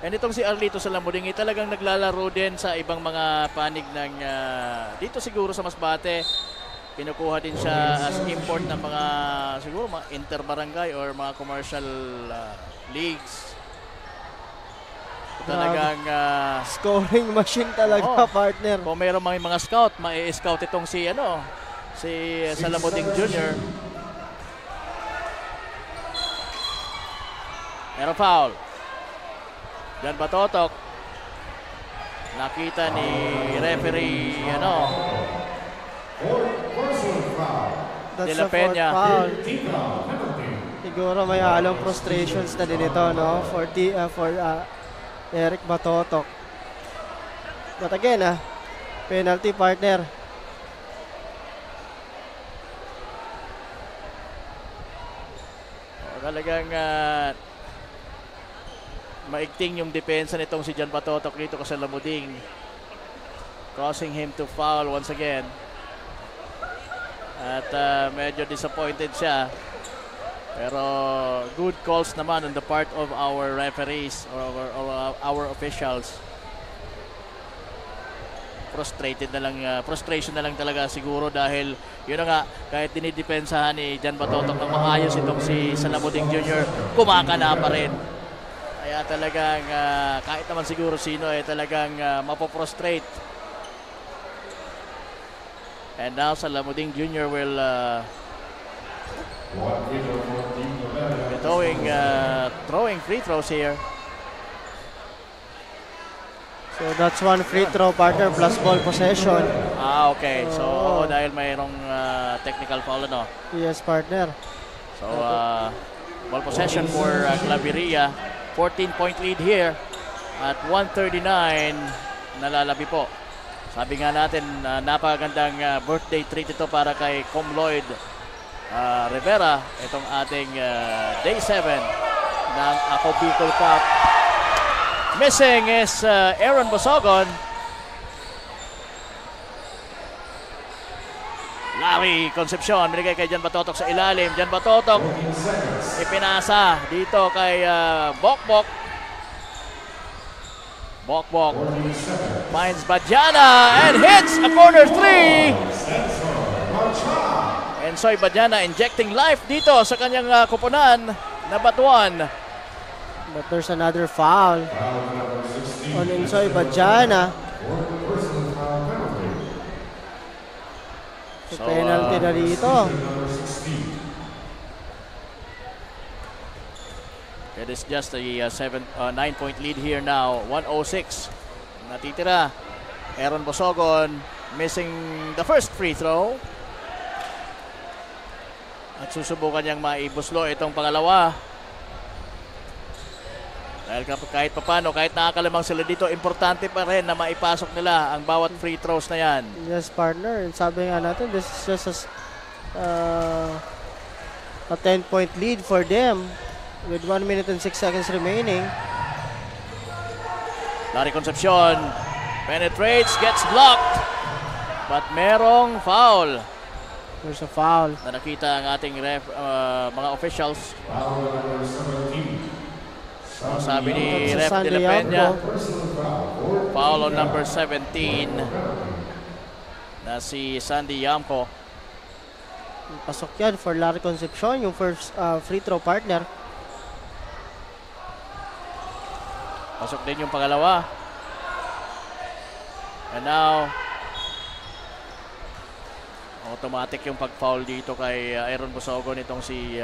And itong si Arlito Salamuding talagang naglalaro din sa ibang mga panig ng dito siguro sa Masbate. Kinukuha din siya as import ng mga siguro mga interbarangay or mga commercial leagues. Talagang scoring machine talaga, partner. Kung mayroong mga scout, mai-scout itong si Salamuding Jr. Meron foul. Jan Batotok. Nakita ni referee De La Peña. Siguro may halong frustrations na din ito, no? For Eric Batotok. But again, penalty, partner. Talagang maigting yung depensa nitong si Jan Batotok dito sa Salamuding. Causing him to foul once again. At medyo disappointed siya. Pero good calls naman on the part of our referees or our officials. Frustration na lang talaga siguro dahil yun na nga, kahit dinidepensahan ni Jan Batotok ng maayos itong si Salamuding Jr., kumakana pa rin. Kaya talagang kahit naman siguro sino talagang mapoprostrate. And now Salamuding Jr. will be throwing free throws here. So that's one free throw, partner, plus ball possession. Okay. So dahil mayroong technical foul, Yes, partner. So ball possession for Claveria. 14-point lead here at 1:39 nalalabi po. Sabi nga natin, napakagandang birthday treat ito para kay Com Lloyd Rivera, itong ating Day 7 ng Ako Bicol Cup. Missing is Aaron Bosogon. Larry Concepcion, binigay kay Jan Batotok sa ilalim. Jan Batotok, ipinasa dito kay Bokbok. Bokbok finds Badjana and hits a corner three. Ensoy Badjana injecting life dito sa kanyang kupunan na batuan. But there's another foul on Ensoy Badjana. So, penalty na dito. It is just a 9-point lead here now. 1:06 natitira. Aaron Bosogon missing the first free throw. At susubukan niyang maibuslo itong pangalawa. Dahil kahit papano, kahit nakakalamang sila dito, importante pa rin na maipasok nila ang bawat free throws na yan. Yes, partner. Sabi nga natin, this is just a 10-point lead for them with 1 minute and 6 seconds remaining. Larry Concepcion penetrates, gets blocked, but merong foul. There's a foul Na nakita ang ating mga officials. Foul number 17. So, sabi ni Ref de Sandy la Peña, Yamco. foul on number 17 na si Sandy Yamco. Pasok yan for Larry Concepcion, yung first free throw partner. Pasok din yung pangalawa. And now, automatic yung pag-foul dito kay Aaron Bosogon itong si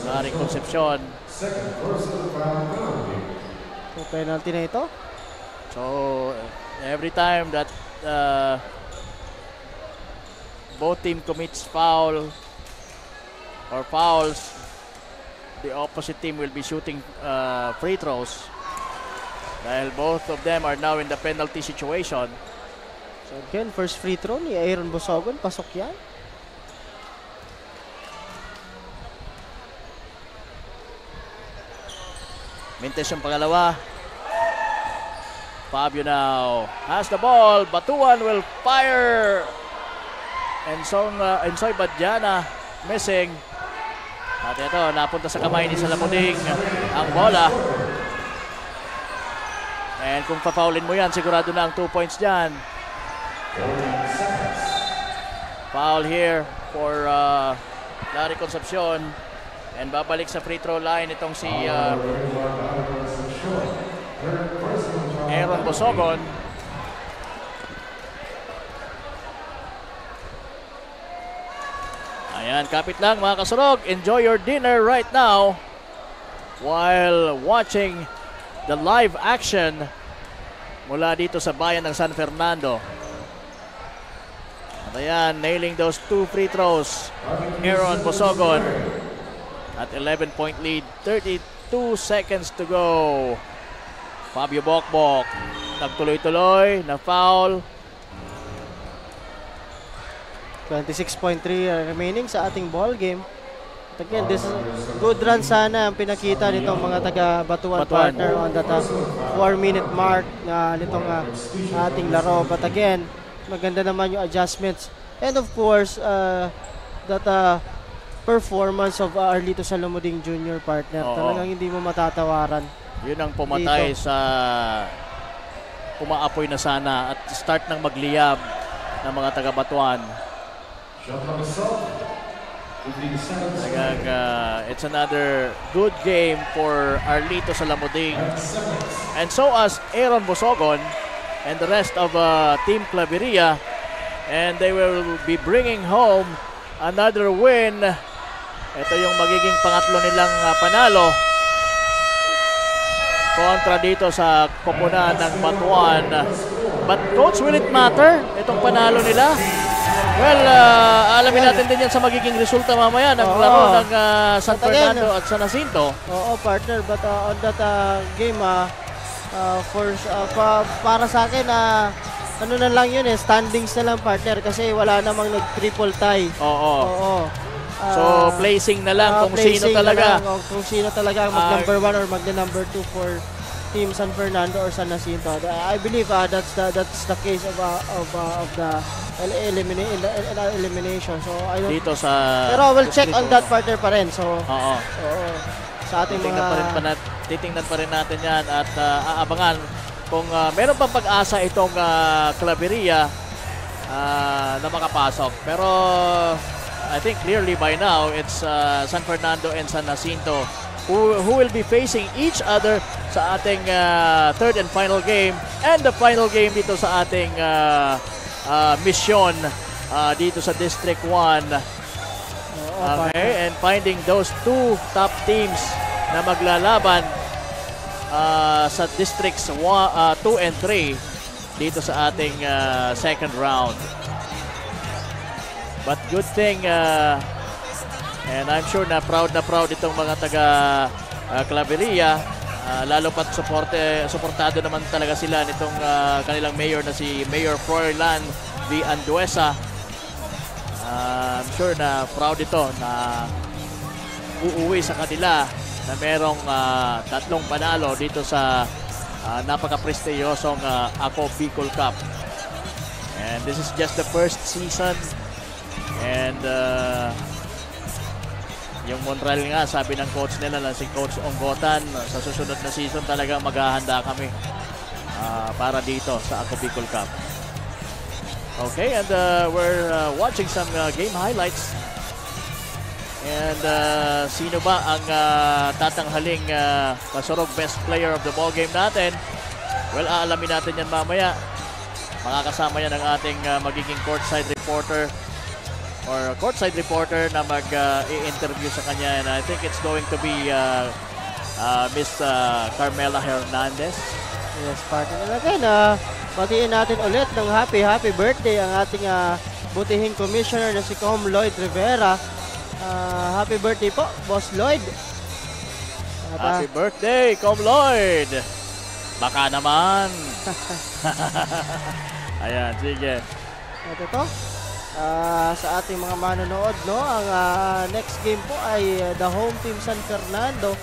Larry Concepcion. So, penalty na ito. So, every time that both team commits foul or fouls, the opposite team will be shooting free throws. Dahil both of them are now in the penalty situation. So again, first free throw ni Aaron Bosogon, pasok yan. Mintes yung pangalawa. Fabio now has the ball. Batuan will fire. Ensoy Badiana missing. At ito, napunta sa kamay ni Salamuding ang bola. And kung pa-foulin mo yan, sigurado na ang 2 points dyan. Foul here for Larry Concepcion. And babalik sa free throw line itong si Aaron Bosogon. Ayan, kapit lang mga kasurog. Enjoy your dinner right now while watching the live action mula dito sa bayan ng San Fernando. At ayan, nailing those 2 free throws. Aaron Bosogon at 11-point lead. 32 seconds to go. Fabio Bokbok nagtuloy-tuloy na foul. 26.3 remaining sa ating ball game. At again, this is good run sana ang pinakita nitong mga taga-Batuan partner on that 4-minute mark nitong ating laro. But again, maganda naman yung adjustments. And of course, that performance of Arlito Salomuding Jr. partner. Talagang hindi mo matatawaran. Yun ang pumatay dito sa umaapoy na sana at start ng magliyab ng mga taga-Batuan. It's another good game for Arlito Salamuding. And so as Aaron Bosogon and the rest of Team Claveria. And they will be bringing home another win. Ito yung magiging pangatlo nilang panalo kontra dito sa koponan ng Batuan. But coach, will it matter itong panalo nila? Well, alamin natin din yan sa magiging resulta mamaya ng laro ng San Fernando at San Jacinto. Oo, partner. But on that game, para sa akin, ano na lang yun standings na lang, partner, kasi wala namang nag-triple tie. Oo. So, placing na lang kung sino talaga. Kung sino talaga mag-number 1 or mag-number 2 for Team San Fernando or San Jacinto. I believe that's the case of the elimination. So I don't, dito sa pero we'll check on that partner pa rin. So sa ating titingnan pa rin natin yan at aabangan kung meron pang pag-asa itong Claveria na makapasok. Pero I think clearly by now it's San Fernando and San Jacinto who will be facing each other sa ating third and final game and the final game dito sa ating mission dito sa District 1. Okay, and finding those 2 top teams na maglalaban sa Districts 2 and 3 dito sa ating second round. But good thing, and I'm sure na proud itong mga taga Claveria, lalo pat suportado naman talaga sila nitong kanilang mayor na si Mayor Froilan V. Anduesa. I'm sure na proud ito na uuwi sa kanila na merong 3 panalo dito sa napaka-prestiyosong Ako Bicol Cup. And this is just the first season. And Yung Monreal nga, sabi ng coach nila na si Coach Onggotan, sa susunod na season talaga maghahanda kami para dito sa Ako Bicol Cup. Okay, and we're watching some game highlights. And sino ba ang tatanghaling kasurog best player of the ball game natin? Well, aalamin natin yan mamaya. Makakasama yan ang ating magiging courtside reporter or courtside reporter na mag-i-interview sa kanya. And I think it's going to be Miss Carmela Hernandez. Yes, partner. And again, batiin natin ulit ng happy birthday ang ating butihing commissioner na si Com Lloyd Rivera. Happy birthday po, Boss Lloyd. Happy birthday, Com Lloyd. Baka naman. Ayan, sige. At ito, sa ating mga manonood, no, ang next game po ay the home team San Fernando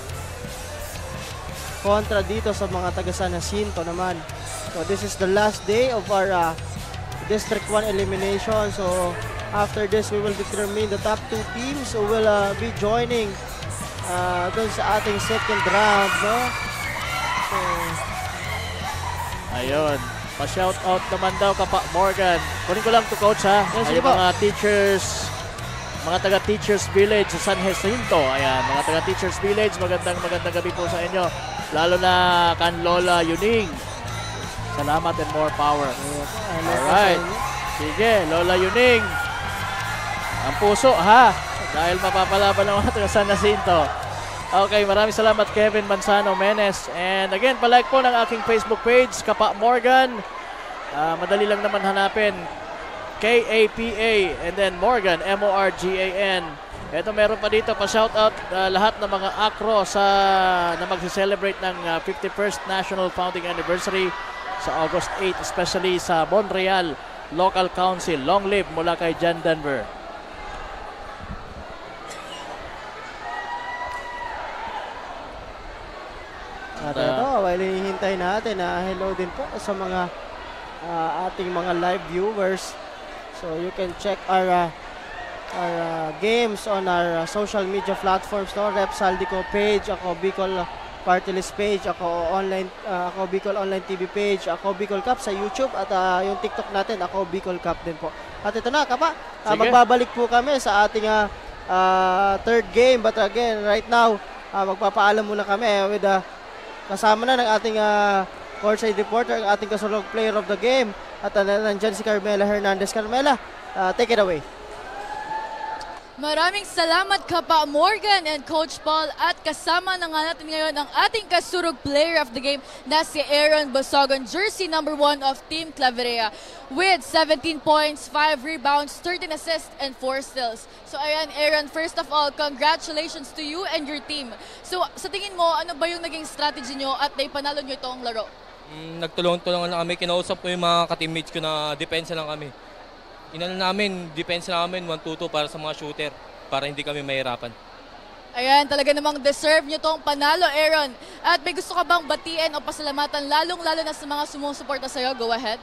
kontra dito sa mga taga San Jacinto naman. So this is the last day of our District 1 elimination. So after this, we will determine the top 2 teams who will be joining dun sa ating second round, no? So, ayun. Pa-shout out naman daw Kapa Morgan. Kunin ko lang to coach ha. Yes, ay mga teachers, mga taga Teachers Village sa San Jacinto. Ayan, mga taga Teachers Village, magandang gabi po sa inyo. Lalo na kan Lola Yuning. Salamat and more power. Alright. Sige, Lola Yuning. Ang puso ha. Dahil mapapalaban ng mga taga San Jacinto. Okay, maraming salamat Kevin Manzano Menes. And again, palike po ng aking Facebook page, Kapa Morgan. Madali lang naman hanapin. K-A-P-A and then Morgan, M-O-R-G-A-N. Ito meron pa dito pa shoutout lahat ng mga acro na magse-celebrate ng 51st National Founding Anniversary sa August 8, especially sa Monreal Local Council. Long live mula kay John Denver. At ito, while hinihintay natin, hello din po sa mga ating mga live viewers. So you can check our games on our social media platforms, no? Rep Saldico page, Ako Bicol Party List page, Ako Bicol Online TV page, Ako Bicol Cup sa YouTube, at yung TikTok natin, Ako Bicol Cup din po. At ito na, Kapa, magbabalik po kami sa ating third game. But again, right now, magpapaalam muna kami with kasama na ng ating courtside reporter, ang ating kasulog player of the game. At nandyan si Carmela Hernandez. Carmela, take it away. Maraming salamat Kapa Morgan and Coach Paul, at kasama na nga natin ngayon ang ating kasurog player of the game na si Aaron Basogon, jersey number 1 of Team Claveria with 17 points, 5 rebounds, 13 assists, and 4 steals. So ayan Aaron, first of all, congratulations to you and your team. So sa tingin mo, ano ba yung naging strategy nyo at naipanalo nyo itong laro? Nagtulong-tulungan lang kami, kinausap ko yung mga ka-teammates ko na depensa lang kami. Inano namin, depensa namin 1-2-2 para sa mga shooter, para hindi kami mahirapan. Ayan, talaga namang deserve nyo tong panalo, Aaron. At may gusto ka bang batiin o pasalamatan lalong-lalo na sa mga sumusuporta sa'yo? Go ahead.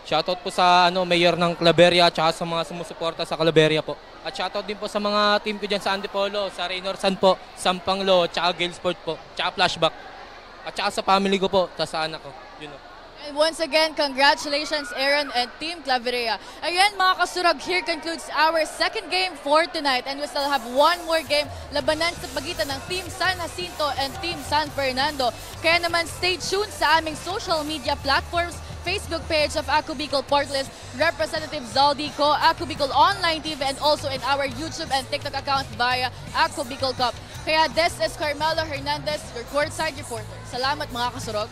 Shoutout po sa mayor ng Claveria at sa mga sumusuporta sa Claveria po. At shoutout din po sa mga team ko dyan sa Antipolo, sa Raynor San po, Sampanglo, tsaka Galesport po, tsaka Flashback. At tsaka sa family ko po, sa anak ko. Yun o. And once again, congratulations Aaron and Team Claveria. Ayan mga kasurag, here concludes our second game for tonight. And we still have one more game, labanan sa pagitan ng Team San Jacinto and Team San Fernando. Kaya naman stay tuned sa aming social media platforms, Facebook page of Ako Bicol Portlist, Representative Zaldico, Ako Bicol Online TV, and also in our YouTube and TikTok account via Ako Bicol Cup. Kaya this is Carmela Hernandez, your courtside reporter. Salamat mga kasurog.